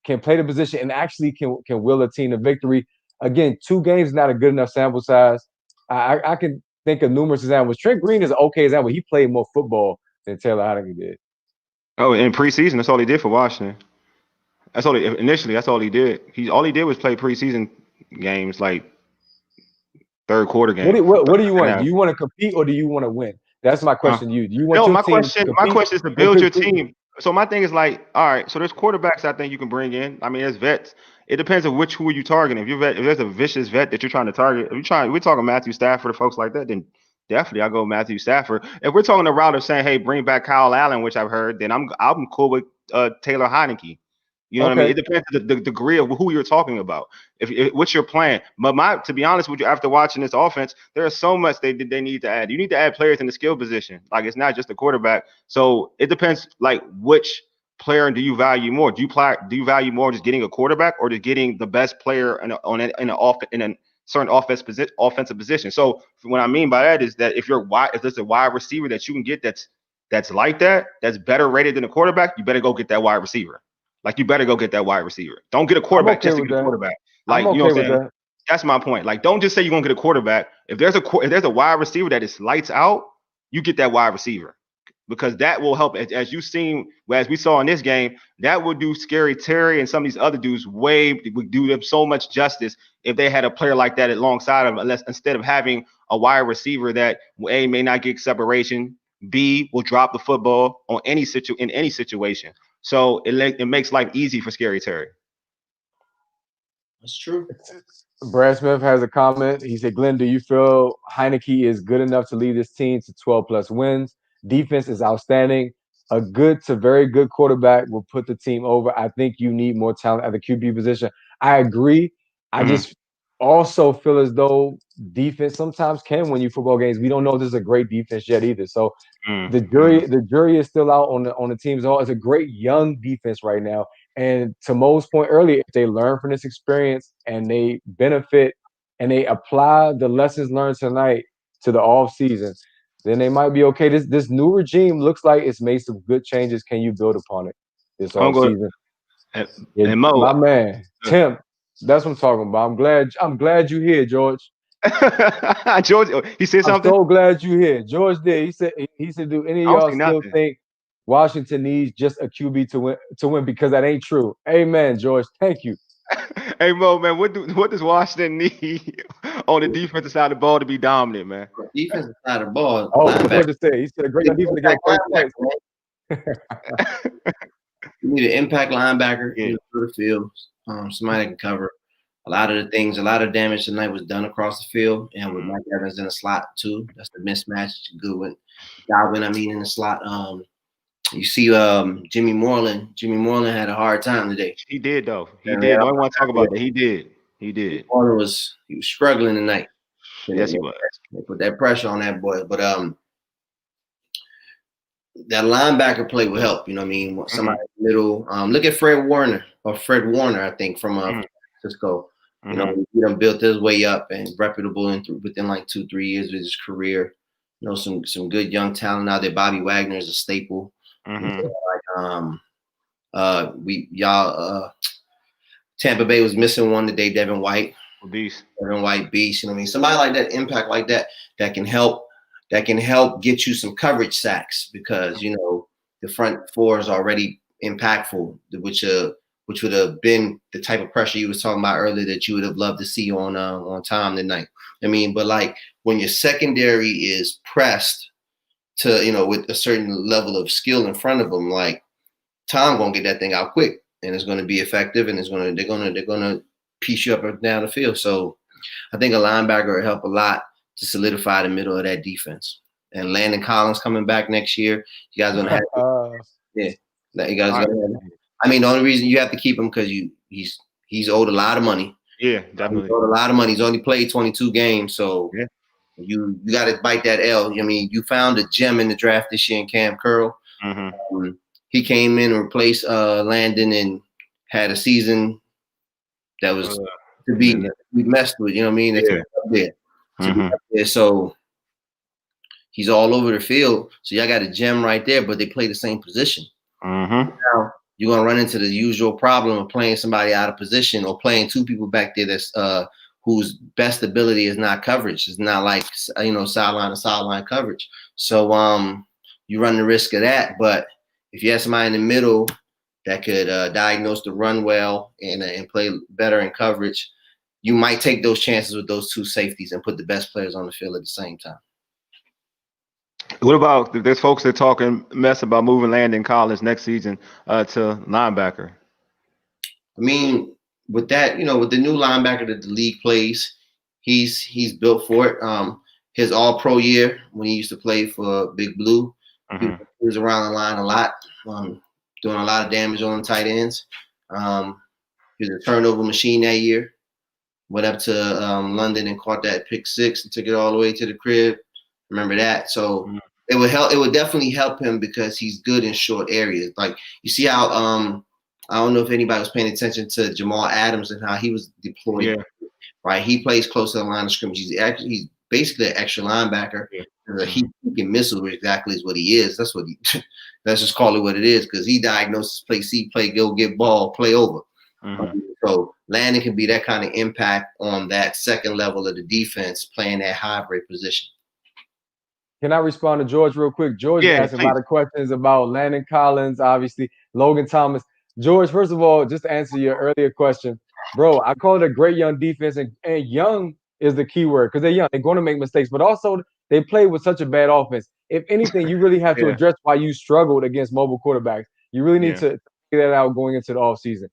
can play the position and actually can will a team to victory. Again, 2 games is not a good enough sample size. I can think of numerous examples. Trent Green is an okay example. He played more football than Taylor Heineke did. Oh, in preseason, that's all he did for Washington. That's all initially. That's all he did. All he did was play preseason games, like third quarter game, What do you second want? Do half. you want to compete or do you want to win? That's my Huh? question to you. Do you want No, your my team to question, compete is to or build your compete? team. So my thing is like, all right, so there's quarterbacks I think you can bring in. I mean, there's vets. It depends on who are you targeting. If there's a vicious vet that you're trying to target, we're talking Matthew Stafford or folks like that, then definitely I'll go Matthew Stafford. If we're talking the route of saying, hey, bring back Kyle Allen, which I've heard, then I'm cool with Taylor Heineke. You know what I mean? Okay. It depends on the degree of who you're talking about. If what's your plan? But to be honest with you, after watching this offense, there is so much they need to add. You need to add players in the skill position. Like it's not just the quarterback. So it depends. Like which player do you value more? Do you value more just getting a quarterback or just getting the best player in a certain offensive position? So what I mean by that is that if there's a wide receiver that you can get that's like that's better rated than a quarterback, you better go get that wide receiver. Like you better go get that wide receiver. Don't get a I'm quarterback okay just to with get a that. quarterback. I'm Like you know okay what I'm with saying? that. That's my point. Like don't just say you're gonna get a quarterback. If there's a wide receiver that is lights out, you get that wide receiver because that will help. As you've seen, as we saw in this game, that would do Scary Terry and some of these other dudes would do them so much justice if they had a player like that alongside of them. Unless instead of having a wide receiver that A may not get separation, B will drop the football in any situation. So it makes life easy for Scary Terry. That's true. Brad Smith has a comment. He said, Glenn, do you feel Heineke is good enough to lead this team to 12 plus wins? Defense is outstanding. A good to very good quarterback will put the team over. I think you need more talent at the QB position. I agree. I Mm-hmm. just also feel as though defense sometimes can win you football games. We don't know if this is a great defense yet either. So Mm-hmm. the jury is still out on the teams. It's a great young defense right now. And to Mo's point earlier, if they learn from this experience and they benefit and they apply the lessons learned tonight to the off season, then they might be okay. This new regime looks like it's made some good changes. Can you build upon it this I'm off going season? and, Yeah, and Mo. my man, uh, Tim. That's what I'm talking about. I'm glad you're here, George. George, he said I'm something. so glad you're here. George did. He said, do any of I don't y'all see still nothing. think Washington needs just a QB to win? Because that ain't true. Amen, George. Thank you. Hey Mo, man, what does Washington need on the defensive side of the ball to be dominant, man? Defensive side of the ball, Oh, linebacker. what to say? He said a great Big enough defense to get impact 30 linebacker, points. man. You need an impact linebacker Yeah. in the field. Somebody that can cover a lot of the things. A lot of damage tonight was done across the field, and with Mike Evans in the slot too. That's the mismatch. Good with Godwin. I mean, in the slot. You see, Jimmy Moreland. Jimmy Moreland had a hard time today. He did though. He And did. No one want to talk about that. He did. He did. Moreland was struggling tonight. Yes, he was. They put that pressure on that boy, but that linebacker play will help. You know what I mean? Somebody in the middle. Look at Fred Warner, I think, from San Francisco. You know, he done built his way up and reputable within like 2-3 years of his career. You know, some good young talent out there. Bobby Wagner is a staple. Tampa Bay was missing one today. Devin White. Beast. Devin White beast. You know what I mean? Somebody like that, impact like that can help. That can help get you some coverage sacks because you know the front four is already impactful, which would have been the type of pressure you was talking about earlier that you would have loved to see on Tom tonight. I mean, but like when your secondary is pressed to with a certain level of skill in front of them, like Tom gonna get that thing out quick and it's gonna be effective and they're gonna piece you up and down the field. So I think a linebacker will help a lot to solidify the middle of that defense. And Landon Collins coming back next year. You guys gonna have you guys gonna have. I mean, the only reason you have to keep him because he's owed a lot of money. Yeah, definitely. He's owed a lot of money. He's only played 22 games, so you got to bite that L. I mean, you found a gem in the draft this year in Cam Curl. He came in and replaced Landon and had a season that was to be messed with. You know what I mean? To be up there. So he's all over the field. So y'all got a gem right there, but they play the same position. Now you're gonna run into the usual problem of playing somebody out of position or playing two people back there that's whose best ability is not coverage. It's not like sideline to sideline coverage. So you run the risk of that. But if you have somebody in the middle that could diagnose the run well and play better in coverage, you might take those chances with those two safeties and put the best players on the field at the same time. What about there's folks that talking mess about moving Landon Collins next season to linebacker? I mean, with that, with the new linebacker that the league plays, he's built for it. His All-Pro year when he used to play for Big Blue, he was around the line a lot, doing a lot of damage on tight ends. He was a turnover machine that year. Went up to London and caught that pick six and took it all the way to the crib. Remember that? So it would help. It would definitely help him because he's good in short areas. Like you see how I don't know if anybody was paying attention to Jamal Adams and how he was deployed. Yeah. Right, he plays close to the line of scrimmage. He's basically an extra linebacker. Yeah. He can missile exactly is what he is. That's what he. Let's just call it what it is because he diagnoses play C, play go, get ball, play over. So Landon can be that kind of impact on that second level of the defense, playing that hybrid position. Can I respond to George real quick? George asked a lot of questions about Landon Collins, obviously, Logan Thomas. George, first of all, just to answer your earlier question, bro, I call it a great young defense, and young is the key word because they're young. They're going to make mistakes, but also they play with such a bad offense. If anything, you really have to address why you struggled against mobile quarterbacks. You really need to figure that out going into the offseason.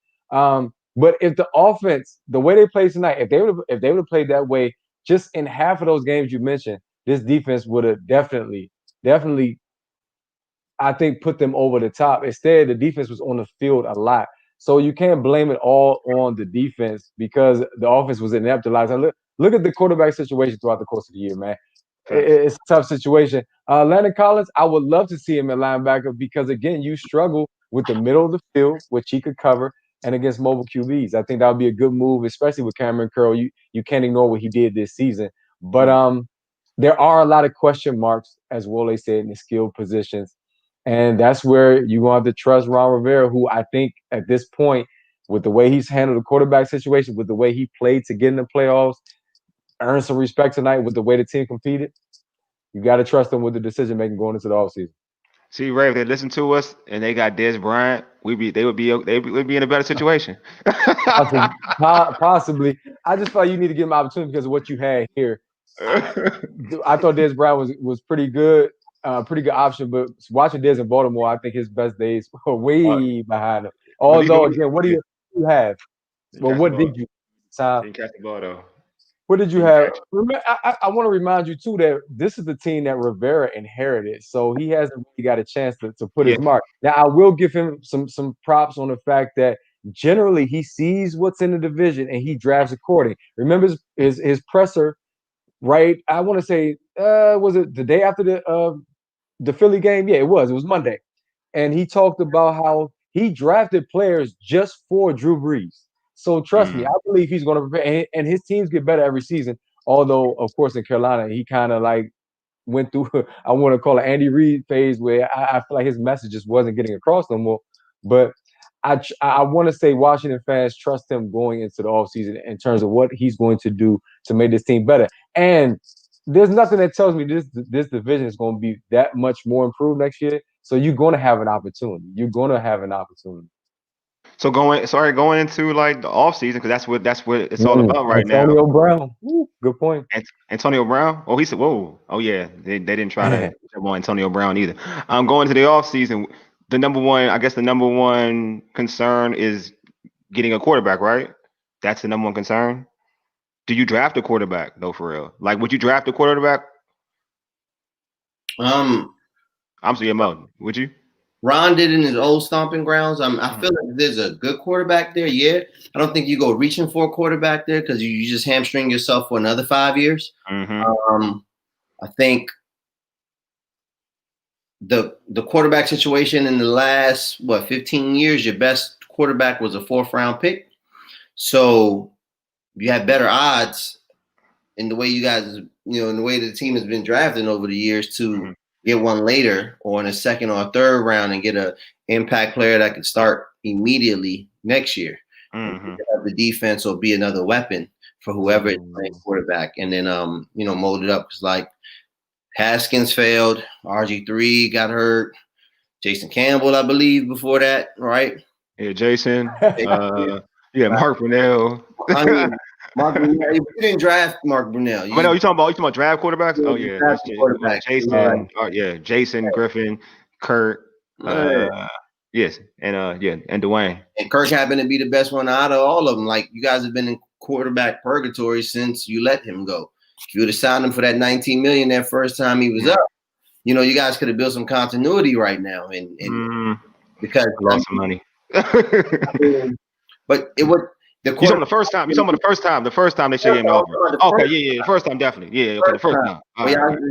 But if the offense, the way they play tonight, if they would have played that way just in half of those games you mentioned, this defense would have definitely, I think, put them over the top. Instead, the defense was on the field a lot. So you can't blame it all on the defense because the offense was inept. Look at the quarterback situation throughout the course of the year, man. It's a tough situation. Landon Collins, I would love to see him at linebacker because, again, you struggle with the middle of the field, which he could cover, and against mobile QBs. I think that would be a good move, especially with Cameron Curl. You can't ignore what he did this season. But there are a lot of question marks, as Wole said, in the skilled positions. And that's where you want to trust Ron Rivera, who I think at this point, with the way he's handled the quarterback situation, with the way he played to get in the playoffs, earn some respect tonight with the way the team competed. You got to trust them with the decision making going into the offseason. See, Ray, if they listen to us and they got Dez Bryant, they would be in a better situation. Possibly. I just felt you need to give him opportunity because of what you had here. I thought Dez Bryant was pretty good option, but watching Dez in Baltimore, I think his best days were way behind him. Although, again, what do you have? Well, what did you? Didn't catch the ball though. What did you have? I want to remind you too that this is the team that Rivera inherited, so he hasn't really got a chance to put his mark. Now, I will give him some props on the fact that generally he sees what's in the division and he drafts according. Remember his presser, right? I want to say, was it the day after the Philly game? Yeah, it was. It was Monday, and he talked about how he drafted players just for Drew Brees. So trust me, I believe he's going to prepare, and his teams get better every season. Although, of course, in Carolina, he kind of like went through, I want to call it Andy Reid phase where I feel like his message just wasn't getting across no more. But I want to say Washington fans trust him going into the offseason in terms of what he's going to do to make this team better. And there's nothing that tells me this division is going to be that much more improved next year. So you're going to have an opportunity. You're going to have an opportunity. So going into like the offseason, because that's what it's all about right now. Antonio Brown. Ooh, good point. Antonio Brown? Oh, he said, whoa. Oh, yeah. They didn't try to jump on Antonio Brown either. Going to the offseason, the number one concern is getting a quarterback, right? That's the number one concern. Do you draft a quarterback, though, for real? Like, would you draft a quarterback? I'm CMO. Would you? Ron did in his old stomping grounds. I feel like there's a good quarterback there. Yeah, I don't think you go reaching for a quarterback there because you just hamstring yourself for another 5 years. I think the quarterback situation in the last 15 years, your best quarterback was a 4th round pick. So you have better odds in the way you guys, in the way the team has been drafting over the years to get one later or in a 2nd or a 3rd round and get a impact player that can start immediately next year. Have the defense or be another weapon for whoever is playing quarterback, and then mold it up because like Haskins failed, RG3 got hurt, Jason Campbell, I believe, before that, right? Yeah, Jason. Mark Brunell. I mean, Mark Brunell. You didn't draft Mark Brunell. You talking about draft quarterbacks? Oh yeah, that's Jason. Jason Griffin, Kurt. Yes, and Dwayne. And Kirk happened to be the best one out of all of them. Like you guys have been in quarterback purgatory since you let him go. If you would have signed him for that $19 million that first time he was up, you guys could have built some continuity right now. And because lost some money. But it would. You talking about the first time? The first time they should get an offer. Okay, yeah. The first time definitely. Yeah, okay, the first time.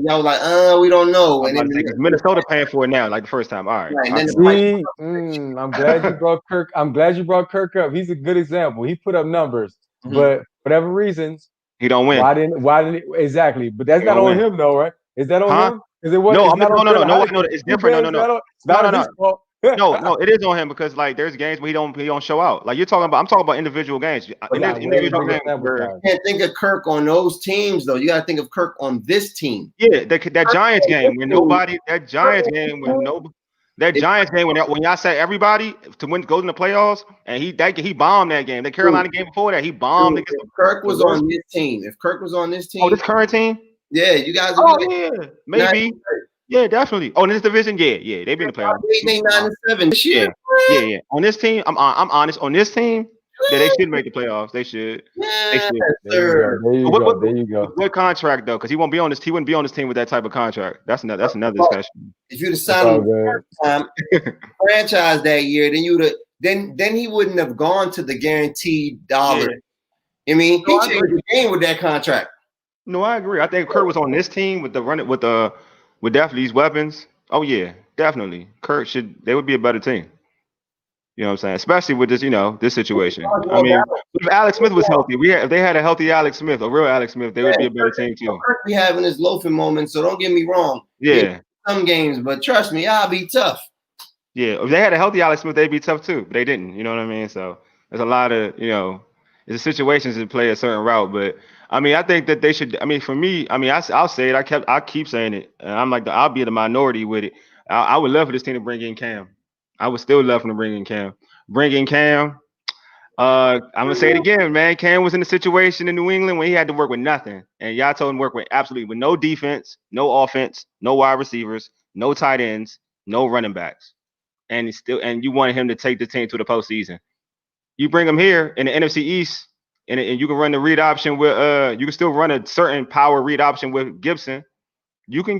Y'all like, we don't know. And then Minnesota paying for it now, like the first time. All right. I'm glad you brought Kirk. I'm glad you brought Kirk up. He's a good example. He put up numbers, but for whatever reasons, he don't win. Why didn't exactly? But that's not on him, though, right? Is that on him? Is it what? No, it's different. No. No, it is on him because like there's games where he don't show out. Like I'm talking about individual games. You can't think of Kirk on those teams though. You got to think of Kirk on this team. Yeah, that Giants game when when y'all say everybody to win goes in the playoffs and he bombed that game. The Carolina game before that he bombed. If Kirk was on this team, this current team, yeah, you guys. Maybe. Yeah, definitely. On this division, yeah, they've been in the playoffs. 9-7 this year. Yeah. On this team, I'm honest. On this team, they should make the playoffs. They should. Yes, there you go. What contract though? Because he wouldn't be on this team with that type of contract. That's another discussion. If you'd have signed him franchise that year, then he wouldn't have gone to the guaranteed dollar. Yeah. I mean, he changed the game with that contract. No, I agree. I think Kurt was on this team with definitely these weapons. Oh yeah, definitely. Kurt they would be a better team. You know what I'm saying? Especially with this, this situation. I mean, if Alex Smith was healthy, if they had a healthy Alex Smith, a real Alex Smith, they would be a better team too. Kurt be having his loafing moments, so don't get me wrong. Yeah. Some games, but trust me, I'll be tough. Yeah, if they had a healthy Alex Smith, they'd be tough too. But they didn't. You know what I mean? So there's a lot of, there's situations that play a certain route, but I mean, I think that they should. I mean, for me, I mean, I'll say it. I keep saying it. And I'm like, I'll be in the minority with it. I would love for this team to bring in Cam. I would still love for them to bring in Cam. Bring in Cam. I'm gonna say it again, man. Cam was in a situation in New England when he had to work with nothing, and y'all told him to work with absolutely with no defense, no offense, no wide receivers, no tight ends, no running backs, and you wanted him to take the team to the postseason. You bring him here in the NFC East, and you can run the read option with you can still run a certain power read option with Gibson. You can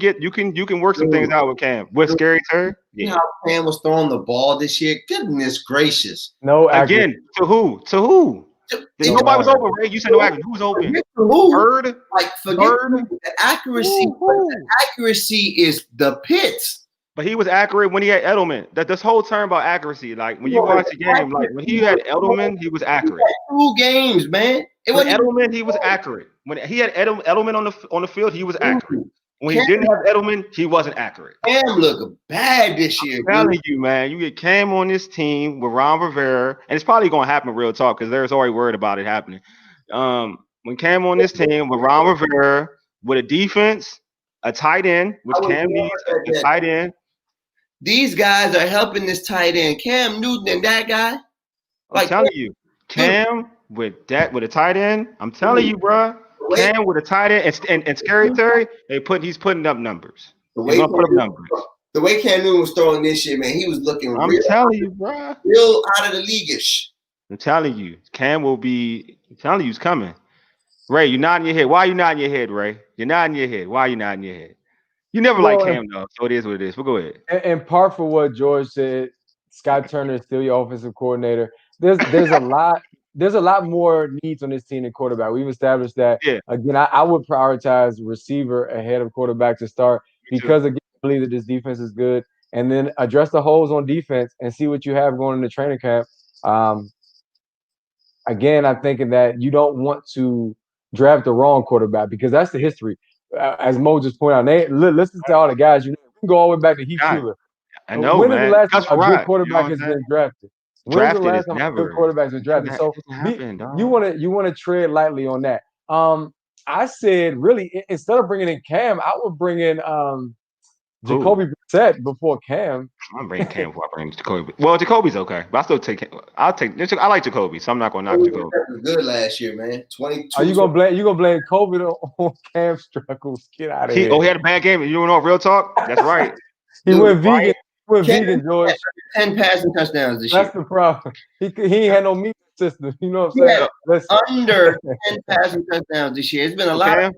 work some things out with Cam. With Scary Terry. You know how Cam was throwing the ball this year? Goodness gracious. No Again, to who? To who? Nobody was open, right? You said no accuracy. Who was open? Bird? Like, forget the accuracy. The accuracy is the pits. But he was accurate when he had Edelman. That this whole term about accuracy, like when you watch the game, like when he had Edelman, he was accurate. 2 games, man. When Edelman, he was accurate. When he had Edelman on the field, he was accurate. When he didn't have Edelman, he wasn't accurate. Cam looking bad this year. I'm telling you, man, you get Cam on this team with Ron Rivera, and it's probably going to happen real talk because there's already word about it happening. When Cam on this team with Ron Rivera, with a defense, a tight end, which Cam needs, a tight end. These guys are helping this tight end. Cam Newton and that guy. I'm telling you, Cam with a tight end. I'm telling you, bro. Cam with a tight end and Scary Terry, he's putting up numbers. The way Cam Newton was throwing this year, man, he was looking. I'm telling you, bro. Real out of the league-ish. I'm telling you, Cam will be. I'm telling you, he's coming. Ray, you're nodding your head. Why are you nodding your head, Ray? You're nodding your head. Why are you nodding your head? You never liked Cam though, so it is what it is. But go ahead. And part for what George said, Scott Turner is still your offensive coordinator. There's a lot more needs on this team than quarterback. We've established that. Yeah. Again, I would prioritize receiver ahead of quarterback to start because again, I believe that this defense is good. And then address the holes on defense and see what you have going in the training camp. Again, I'm thinking that you don't want to draft the wrong quarterback because that's the history. As Mo just pointed out, listen to all the guys. You know, we can go all the way back to Heath Schuler. I know, when man. When is the last time a good quarterback has been drafted? When's the last time a good quarterback has been drafted? So you want to tread lightly on that. I said really instead of bringing in Cam, I would bring in Jacoby Brissett before Cam. I'm bringing Cam before I bring Jacoby. Well, Jacoby's okay, but I still take him. I like Jacoby, so I'm not gonna knock Jacoby. That was good last year, man. 22. Are you gonna blame COVID on Cam struggles? Get out of here. He had a bad game. You don't know real talk? That's right. He went vegan. He went vegan, George. 10 passing touchdowns this year. That's the problem. He ain't had no meat system. You know what I'm saying? Under 10 passing touchdowns this year. It's been a lot.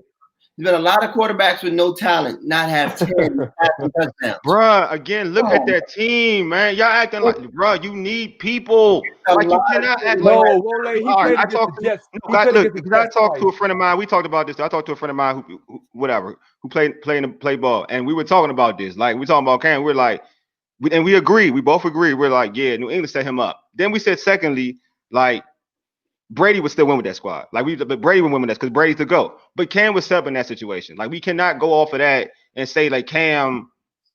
There's been a lot of quarterbacks with no talent not have 10 passing touchdowns. Bruh, again, look at that team, man. Y'all acting like, bruh, you need people. Like, you cannot act like that. I talked to a friend of mine. We talked about this. I talked to a friend of mine who play ball. And we were talking about this. Like, we talking about Cam. We're like, we agree. We both agree. We're like, yeah, New England set him up. Then we said, secondly, like, Brady would still win with that squad. But Brady would win with that because Brady's the GOAT. But Cam was set up in that situation. Like, we cannot go off of that and say like Cam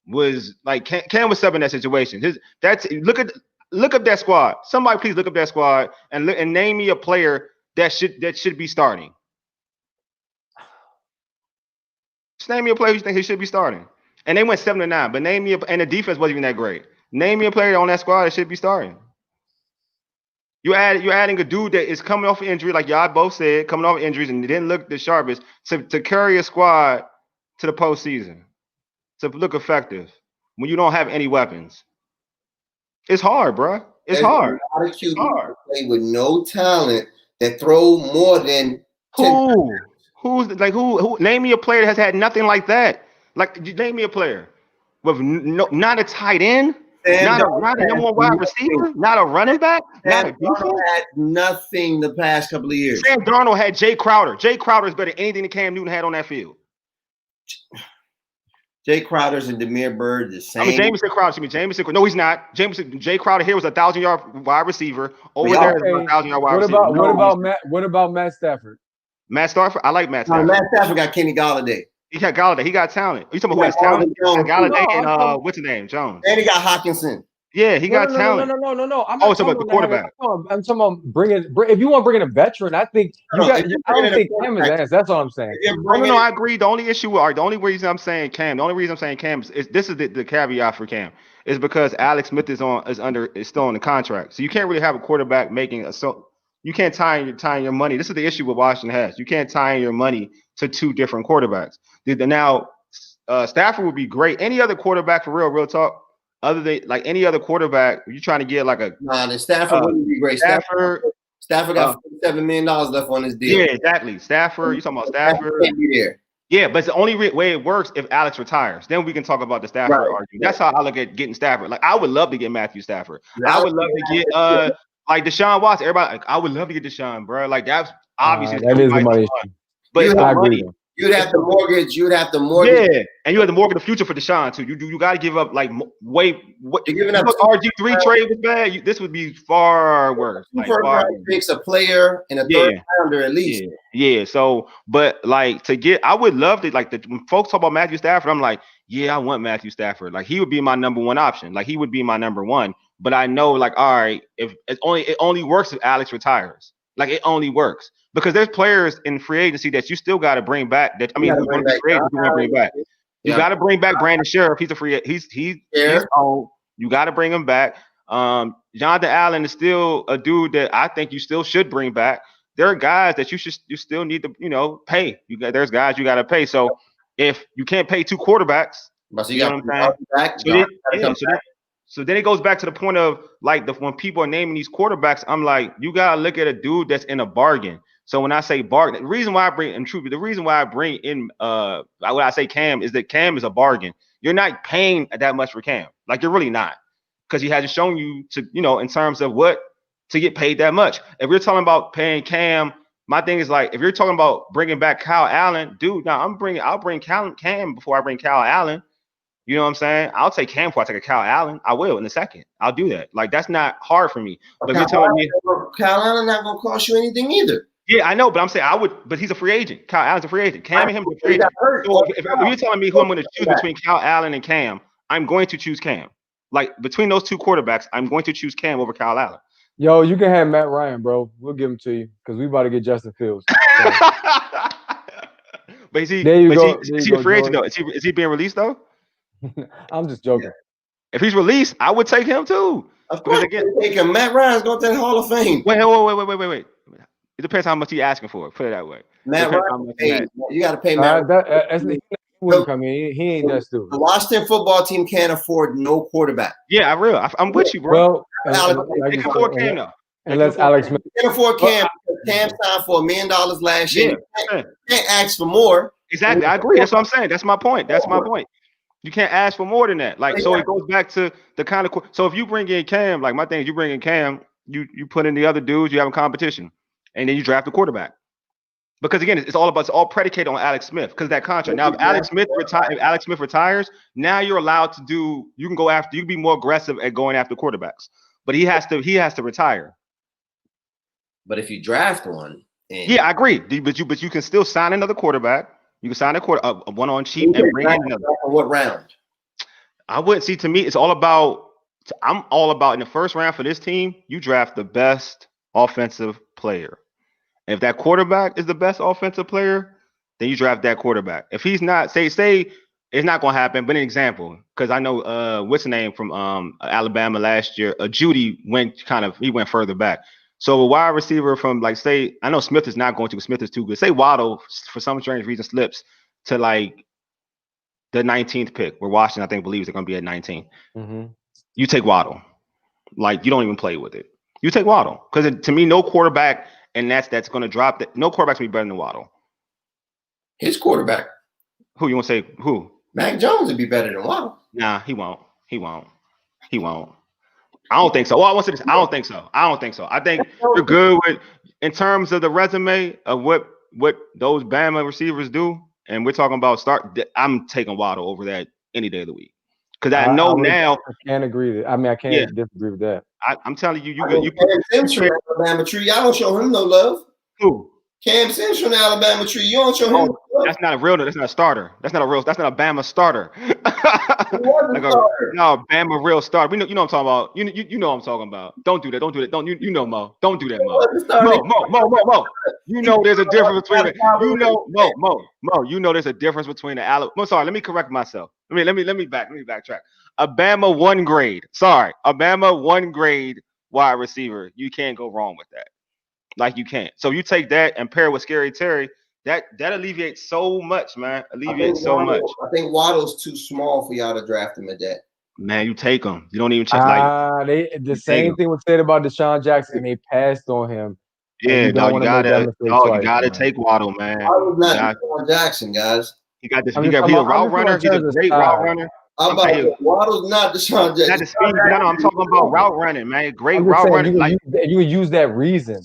was set up in that situation. Look up that squad. Somebody please look up that squad and name me a player that should be starting. Just name me a player you think he should be starting. And they went 7-9. But name me and the defense wasn't even that great. Name me a player on that squad that should be starting. You're adding a dude that is coming off an injury, like y'all both said, coming off injuries and didn't look the sharpest to carry a squad to the postseason, to look effective when you don't have any weapons. It's hard, bro. It's hard. A lot of QBs play with no talent that throw more than 10. Who? Name me a player that has had nothing like that. Like, name me a player with not a tight end. Not a number one wide receiver, not a running back, not a defense. Had nothing the past couple of years. Sam Darnold had Jay Crowder. Jay Crowder is better than anything that Cam Newton had on that field. Jay Crowder's and Demir Bird the same. Jamison Crowder. No, he's not. Jay Crowder here was a 1,000-yard wide receiver. Over there is a 1,000-yard wide receiver. What about Matt Stafford? Matt Stafford? I like Matt Stafford. Matt Stafford got Kenny Galladay. He got Galladay. He got talent. You talking about who has talent? Galladay and what's his name? Jones. And he got Hawkinson. Yeah, he got talent. No. I'm Oh, not it's about the quarterback. I'm talking about bringing. If you want to bring in a veteran, I think you got. I don't think Cam is the answer. That's all I'm saying. No, I agree. The only issue, or the only reason I'm saying Cam, is this is the caveat for Cam, is because Alex Smith is still on the contract, so you can't really have a quarterback making you can't tie your money. This is the issue with Washington has. You can't tie your money to two different quarterbacks. Now, Stafford would be great. Any other quarterback for real talk, other than like any other quarterback, you're trying to get like a the Stafford wouldn't be great. Stafford got $47 million left on his deal. Yeah, exactly. Stafford, you talking about Stafford? Can't be there. Yeah, but it's the only way it works if Alex retires. Then we can talk about the Stafford argument. That's how I look at getting Stafford. Like I would love to get Matthew Stafford. I would love to get like Deshaun Watson. Everybody, like, I would love to get Deshaun, bro. Like that's obviously that is the money. But it's the money. You'd have to mortgage. Yeah, and you have to mortgage the future for Deshaun too. You got to give up like what you're giving up. RG3 trade was bad. This would be far worse. Like, picks a player and a third rounder at least. Yeah. So, but like I would love to when folks talk about Matthew Stafford, I'm like, yeah, I want Matthew Stafford. Like he would be my number one option. Like he would be my number one. But I know, like, all right, if it only works if Alex retires. Like it only works. Because there's players in free agency that you still got to bring back. You got to bring back Brandon Sheriff. He's a free. He's old. You got to bring him back. Jonathan Allen is still a dude that I think you still should bring back. There are guys that you still need to pay. There's guys you got to pay. So if you can't pay two quarterbacks, you know what I'm saying? So then it goes back to the point of like when people are naming these quarterbacks, I'm like, you gotta look at a dude that's in a bargain. So when I say bargain, the reason why I bring in what I say Cam is that Cam is a bargain. You're not paying that much for Cam. Like you're really not, because he hasn't shown you to, in terms of what to get paid that much. If we're talking about paying Cam, my thing is like, if you're talking about bringing back Kyle Allen, dude, now I'll bring Cam before I bring Kyle Allen. You know what I'm saying? I'll take Cam before I take a Kyle Allen. I will in a second. I'll do that. Like that's not hard for me. But you're telling me Kyle Allen not gonna cost you anything either. Yeah, I know, but I'm saying I would. But he's a free agent. Kyle Allen's a free agent. Cam and him are free agent. So if you're telling me who I'm going to choose between Kyle Allen and Cam, I'm going to choose Cam. Like between those two quarterbacks, I'm going to choose Cam over Kyle Allen. Yo, you can have Matt Ryan, bro. We'll give him to you because we about to get Justin Fields. So. But is he? There you go. Is he a free agent though? Is he being released though? I'm just joking. If he's released, I would take him too. Of course, again, take him. Matt Ryan's going to the Hall of Fame. Wait. It depends how much he's asking for. Put it that way. Matt Ryan, you got to pay Matt. He wouldn't come in. He ain't that stupid. The Washington football team can't afford no quarterback. Yeah, I'm with you, bro. Well, they can afford Cam though. Unless Alex Smith can't afford Cam. Cam signed for $1 million last year. You can't ask for more. Exactly, I agree. That's what I'm saying. That's my point. You can't ask for more than that. Like, so it goes back to the kind of. So if you bring in Cam, like my thing is, you bring in Cam, you put in the other dudes, you have a competition, and then you draft a quarterback. Because again, it's all predicated on Alex Smith because of that contract. Now, if Alex Smith retires, now you're allowed to do. You can be more aggressive at going after quarterbacks, but he has to retire. But if you draft one, I agree. But you can still sign another quarterback. You can sign a one on cheap and bring in another. What round? I wouldn't see. To me, it's all about. I'm all about in the first round for this team. You draft the best offensive player. And if that quarterback is the best offensive player, then you draft that quarterback. If he's not, say it's not going to happen. But an example, because I know what's the name from Alabama last year, Judy went further back. So a wide receiver from I know Smith is not going to. Smith is too good. Say Waddle for some strange reason slips to like the 19th pick, where Washington I think believes they're going to be at 19. Mm-hmm. You take Waddle, like you don't even play with it. You take Waddle because to me, no quarterback, and that's going to drop. No quarterback's going to be better than Waddle. His quarterback. Who you want to say? Who? Mac Jones would be better than Waddle. Nah, he won't. I don't think so. Well, I want to say this. I don't think so. I think you're good with in terms of the resume of what those Bama receivers do, and we're talking about I'm taking Waddle over that any day of the week because I know now. I can't agree. I can't disagree with that. I'm telling you, Alabama tree. I don't show him no love. Who? Cam Sims from the Alabama tree. You don't show him. That's not a real. That's not a starter. That's not a real. That's not a Bama starter. No, Bama real starter. We know. You know what I'm talking about. You know what I'm talking about. Don't do that. Don't do that. Don't you know Mo? Don't do that, Mo. You know there's a difference between it. You know Mo. You know there's a difference between the Alabama. I'm sorry. Let me correct myself. Let me backtrack. A Bama 1 grade. Sorry, a Bama 1 grade wide receiver. You can't go wrong with that. Like you can't. So you take that and pair it with Scary Terry. That alleviates so much, man. Alleviates so much. I think Waddle's too small for y'all to draft him at that. Man, you take him. You don't even check. The same thing was said about Deshaun Jackson. They passed on him. Yeah, dog. You gotta take Waddle, man. Waddle's not Deshaun Jackson, guys. He got this. He got a route runner. He's a great route runner. Waddle's not Deshaun Jackson. Not the speed. No, I'm talking about route running, man. Great route running. You would use that reason.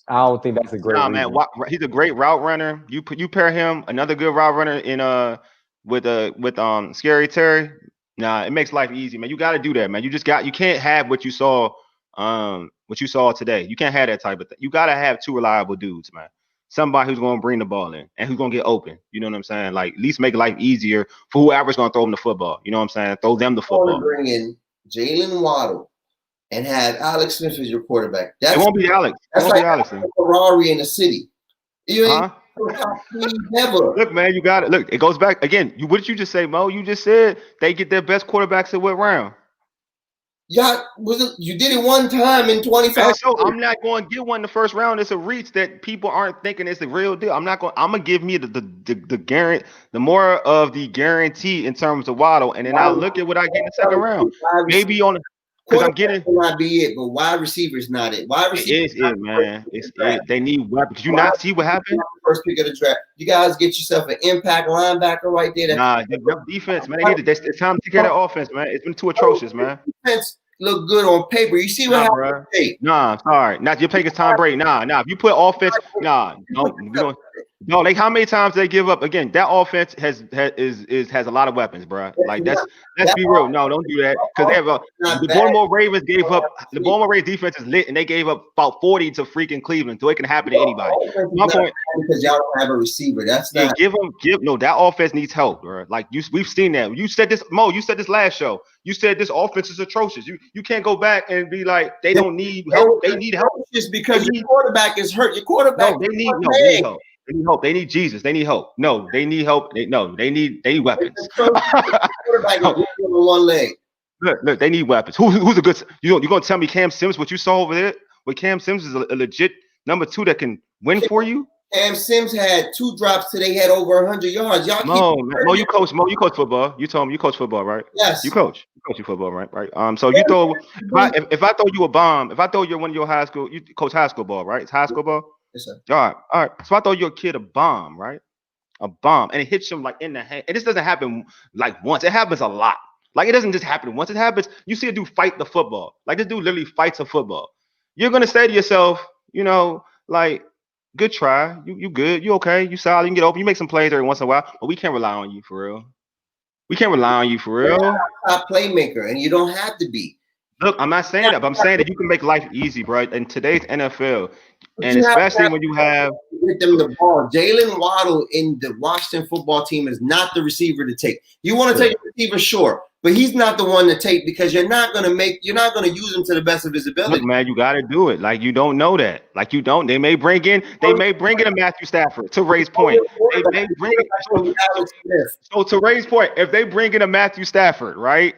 I don't think that's a great. Man, he's a great route runner. You pair him another good route runner in with Scary Terry. Nah, it makes life easy, man. You got to do that, man. You can't have what you saw today. You can't have that type of thing. You got to have 2 reliable dudes, man. Somebody who's going to bring the ball in and who's going to get open. You know what I'm saying? Like at least make life easier for whoever's going to throw them the football. You know what I'm saying? Throw them the football. Bring in Jalen Waddle and have Alex Smith as your quarterback. It won't be Alex. That's like a Ferrari in the city. You ain't never. Look, man, you got it. Look, it goes back again. What did you just say, Mo? You just said they get their best quarterbacks at what round? You did it one time in 25. So I'm not going to get one in the first round. It's a reach that people aren't thinking it's the real deal. I'm gonna give me the guarantee, the more of the guarantee in terms of Waddle, and then I'll look at what I get in the second round. Maybe on. Because I'm getting not be it, but wide receiver is not it. Wide receiver is it, man. It's it. They need weapons. Did you not see what happened? First pick of the draft. You guys get yourself an impact linebacker right there. The defense, man. It's time to take care of the offense, man. It's been too atrocious, man. Defense look good on paper. You see what happened today? Sorry. Not your pick is Tom Brady. If you put offense, we don't. No, like how many times they give up? Again, that offense has a lot of weapons, bro. Like let's be real. No, don't do that because they have the Baltimore Ravens gave up. The Baltimore Ravens defense is lit, and they gave up about 40 to freaking Cleveland, so it can happen to anybody. My point because y'all don't have a receiver. That's not. That offense needs help, bro. Like we've seen that. You said this, Mo. You said this last show. You said this offense is atrocious. You can't go back and be like they don't need help. They need help just because your quarterback is hurt. Your quarterback. They need help. They need hope. They need Jesus. They need hope. No, they need help. They need weapons. One leg. Look, they need weapons. Who's a good? You're gonna tell me Cam Sims? What you saw over there? But Cam Sims is a legit number 2 that can win for you. Cam Sims had 2 drops today. Had over 100 yards. Mo, you coach football. You told me you coach football, right? Yes. You coach football, right? So you throw. If I throw you a bomb, if I throw you one of your high school, you coach high school ball, right? It's high school ball. Yes, sir. All right. So I throw your kid a bomb, right? A bomb, and it hits him like in the hand. And this doesn't happen like once. It happens a lot. Like it doesn't just happen once. It happens. You see a dude fight the football. Like this dude literally fights a football. You're gonna say to yourself, like, good try. You good. You okay. You solid. You can get open. You make some plays every once in a while, but we can't rely on you for real. You're a top playmaker, and you don't have to be. Look, I'm not saying that, but I'm saying that you can make life easy, bro. In today's NFL, and especially when you have get them the ball. Jalen Waddle in the Washington football team is not the receiver to take. You want to take a receiver, sure, but he's not the one to take because you're not going to use him to the best of his ability. Look, man, you got to do it. Like you don't know that. Like you don't. They may bring in a Matthew Stafford to Ray's point. They may bring so to Ray's point, if they bring in a Matthew Stafford, right?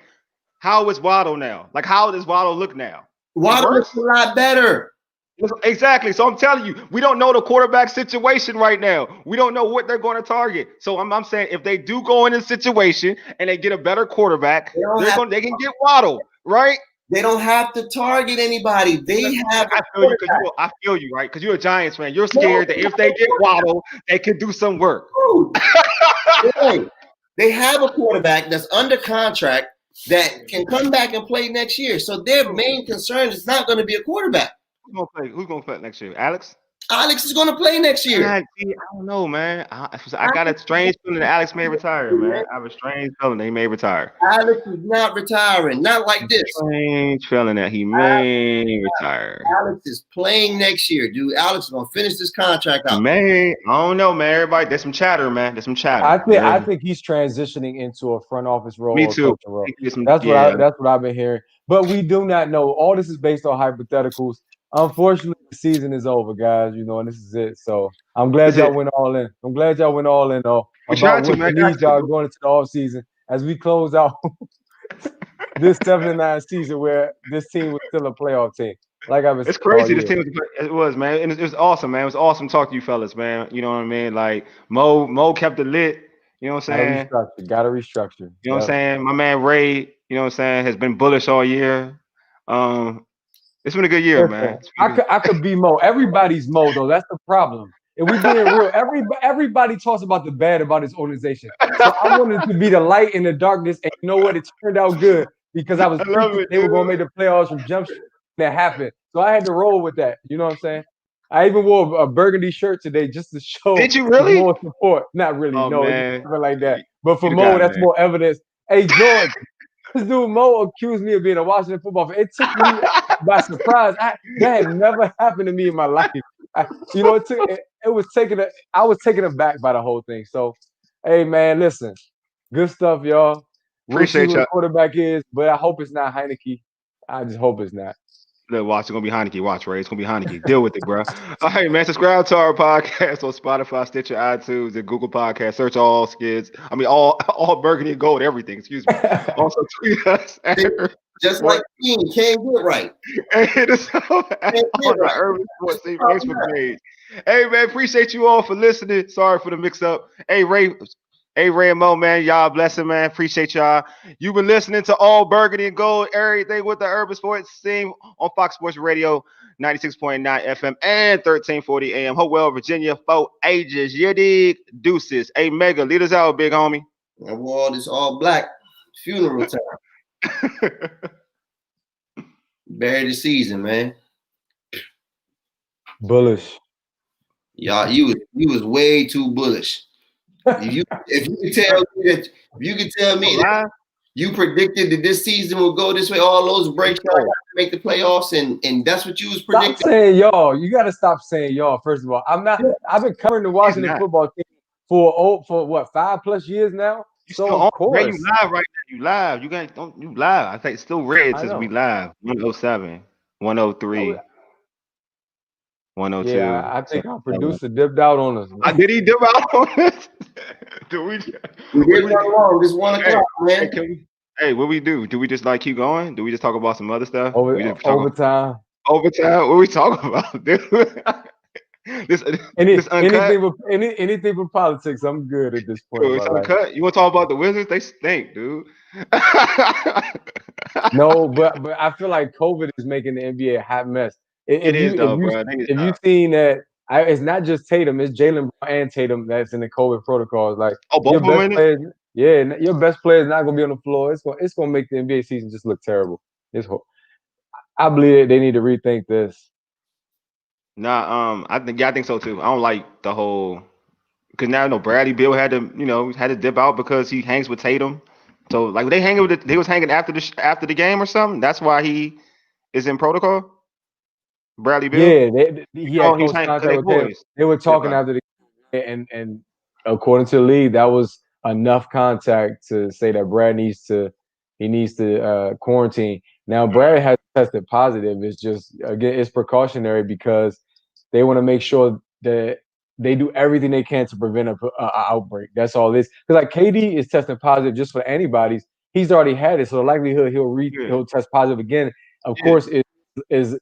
How is Waddle now? Like, how does Waddle look now? Waddle looks a lot better. Exactly. So I'm telling you, we don't know the quarterback situation right now. We don't know what they're going to target. So I'm saying if they do go in a situation and they get a better quarterback, they can get Waddle, right? They don't have to target anybody. They have. I feel you, right? Because you're a Giants fan. You're scared that if they get Waddle, they can do some work. They have a quarterback that's under contract that can come back and play next year. So their main concern is not going to be a quarterback. Who's going to play next year? Alex? Alex is going to play next year. I don't know, man. I got a strange feeling that Alex may retire, man. I have a strange feeling that he may retire. Alex is not retiring, not like this. Strange feeling that he may retire. Alex is playing next year, dude. Alex is going to finish this contract out. I don't know, man. Everybody, there's some chatter, man. There's some chatter. I think he's transitioning into a front office role. Me too. Role. That's what I've been hearing. But we do not know. All this is based on hypotheticals. Unfortunately, the season is over, guys. And this is it. So I'm glad y'all went all in. I'm glad y'all went all in about what needs y'all going into the offseason as we close out this 7-9 season where this team was still a playoff team. Like I was. It's crazy. This team was, man, and it was awesome, man. It was awesome talking to you fellas, man. You know what I mean? Like Mo kept it lit. You know what I'm saying? Gotta restructure. You know what I'm saying? My man Ray, you know what I'm saying, has been bullish all year. It's been a good year, man. I could be Mo. Everybody's Mo though. That's the problem. If we being real, everybody talks about the bad about his organization. So I wanted to be the light in the darkness, and you know what? It turned out good because I was thinking they were going to make the playoffs from jump shot. That happened. So I had to roll with that. You know what I'm saying? I even wore a burgundy shirt today just to show. Did you really? More support. Not really. Oh, no, man. never like that. But for Mo, that's more evidence. Hey, George. This dude Mo accused me of being a Washington football fan. It took me by surprise. That had never happened to me in my life. I was taken aback by the whole thing. So, hey man, listen, good stuff, y'all. Appreciate y'all. Quarterback is, but I hope it's not Heineke. I just hope it's not. Look, watch, it's gonna be Heineke. Watch, Ray. It's gonna be Heineke. Deal with it, bro. All right, man. Subscribe to our podcast on Spotify, Stitcher, iTunes, and Google Podcasts. Search all Burgundy and Gold, everything. Excuse me. Also tweet us just like me, can't get right. And hit us up on the Urban Sports Team Facebook page. Hey man, appreciate you all for listening. Sorry for the mix-up. Hey Ray and Mo, man, y'all blessing, man. Appreciate y'all. You've been listening to All Burgundy and Gold, everything with the Urban Sports Team on Fox Sports Radio, 96.9 FM and 1340 AM. Hopewell, Virginia, 4 ages. You dig? Deuces. Hey, Mega, lead us out, big homie. I wore this all black funeral time. Bury the season, man. Bullish. Y'all, you was way too bullish. If you could tell me that you predicted that this season will go this way, all those breaks to make the playoffs, and that's what you was predicting. Stop saying y'all. You got to stop saying y'all. First of all, I'm not. I've been covering the Washington football team for what 5+ years now. So of course, you live right now. You live. You live. I think it's still red since we live. 107, 103. 102. Yeah, I think our producer dipped out on us. Did he dip out on us? We did wrong. This 1 o'clock, man. Hey, what we do? Do we just keep going? Do we just talk about some other stuff? Overtime. Overtime? What are we talking about, dude? Anything for politics, I'm good at this point. It's uncut. You want to talk about the Wizards? They stink, dude. No, but I feel like COVID is making the NBA a hot mess. If you've seen that, it's not just Tatum, it's Jaylen Brown and Tatum that's in the COVID protocols. Like, both of them in it? Yeah, your best player is not going to be on the floor. It's going to make the NBA season just look terrible. I believe they need to rethink this. Nah, I think so too. I don't like the whole because now Bradley Beal had to dip out because he hangs with Tatum. So they was hanging after the game or something. That's why he is in protocol. Bradley Beal. Yeah, he had close contact with Tatum. They were talking after the game, and according to the league, that was enough contact to say that Brad needs to quarantine. Now Brad has tested positive. It's just it's precautionary because they want to make sure that they do everything they can to prevent an outbreak. That's all this. Because KD is testing positive just for antibodies. He's already had it, so the likelihood he'll test positive again. Of course, is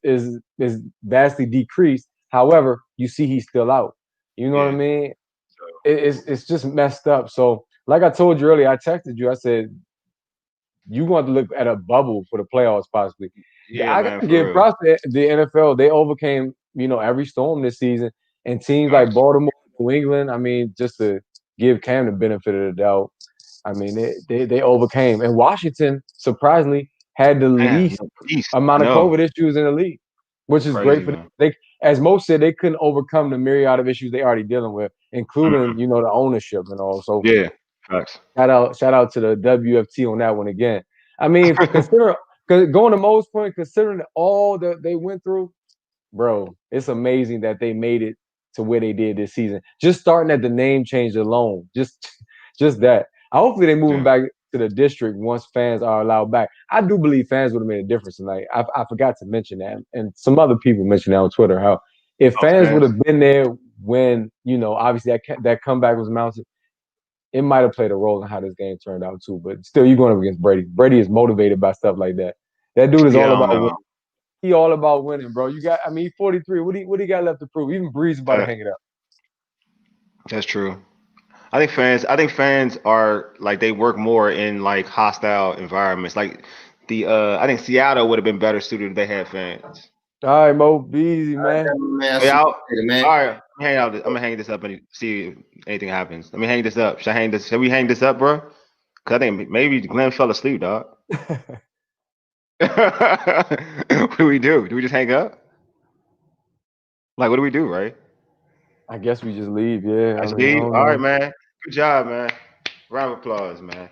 vastly decreased. However, you see he's still out. You know what I mean? It's just messed up. So, like I told you earlier, I texted you. I said you want to look at a bubble for the playoffs, possibly. Yeah, I got to give props to the NFL. They overcame every storm this season, and teams like Baltimore, New England. I mean, just to give Cam the benefit of the doubt. I mean, they overcame, and Washington surprisingly had the least amount of COVID issues in the league. which is Crazy, great for them. man. They, as Mo said, they couldn't overcome the myriad of issues they already dealing with, including the ownership and all. So Yeah, facts. shout out to the WFT on that one again. I mean, going to Mo's point, considering all that they went through, bro, it's amazing that they made it to where they did this season. Just starting at the name change alone, just that. Hopefully they moving back to the district once fans are allowed back. I do believe fans would have made a difference tonight. I forgot to mention that, and some other people mentioned that on Twitter. How if fans would have been there when obviously that comeback was mounted, it might have played a role in how this game turned out too. But still, you're going up against Brady. Brady is motivated by stuff like that. That dude is all about winning. He all about winning, bro. He's 43. What do you got left to prove? Even Breeze about to hang it up. That's true. I think fans are like they work more in like hostile environments. Like I think Seattle would have been better suited if they had fans. All right, Mo, be easy, man. All right, I'm gonna hang this up and see if anything happens. Let me hang this up. Should we hang this up, bro? Cause I think maybe Glenn fell asleep, dog. What do we do? Do we just hang up? Like, what do we do, right? I guess we just leave, yeah. Leave? All right, man. Good job, man. Round of applause, man.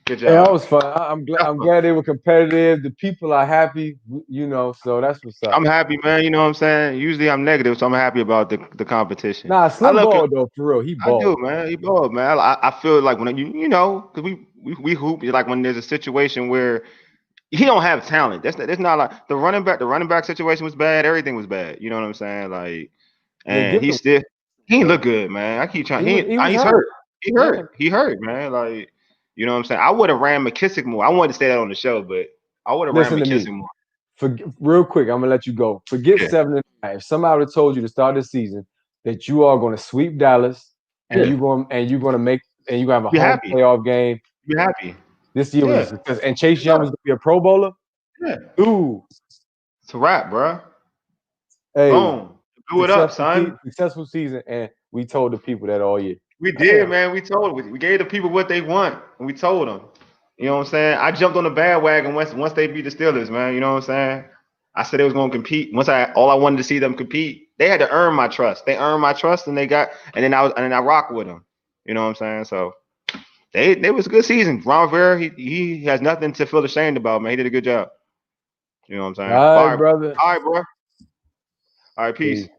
Good job. Hey, that was fun. I'm glad they were competitive. The people are happy, so that's what's up. I'm happy, man. You know what I'm saying? Usually I'm negative, so I'm happy about the competition. Nah, Slim ball though, for real. He balled. I do, man. He balled, man. I feel like when because we hoop, like when there's a situation where he don't have talent. That's not like the running back situation was bad. Everything was bad. You know what I'm saying? Like, and he didn't look good, man. I keep trying. He's hurt. He hurt, man. Like, you know what I'm saying? I would have ran McKissick more. I wanted to say that on the show, but I would have ran McKissick more. Real quick, I'm gonna let you go. Forget 7-9. If somebody would have told you to start the season that you are going to sweep Dallas and you're gonna have a home playoff game, be happy. This year was a success. And Chase Young was gonna be a Pro Bowler. Yeah, dude, it's a wrap, bro. Hey, boom, blew it up, son. Successful season, and we told the people that all year. We did, man. We gave the people what they want, and we told them. You know what I'm saying? I jumped on the bandwagon once they beat the Steelers, man. You know what I'm saying? I said they was gonna compete. All I wanted to see them compete. They had to earn my trust. They earned my trust, and then I rock with them. You know what I'm saying? So they was a good season. Ron Rivera, he has nothing to feel ashamed about, man. He did a good job. You know what I'm saying? All right, brother. All right, bro. All right, peace.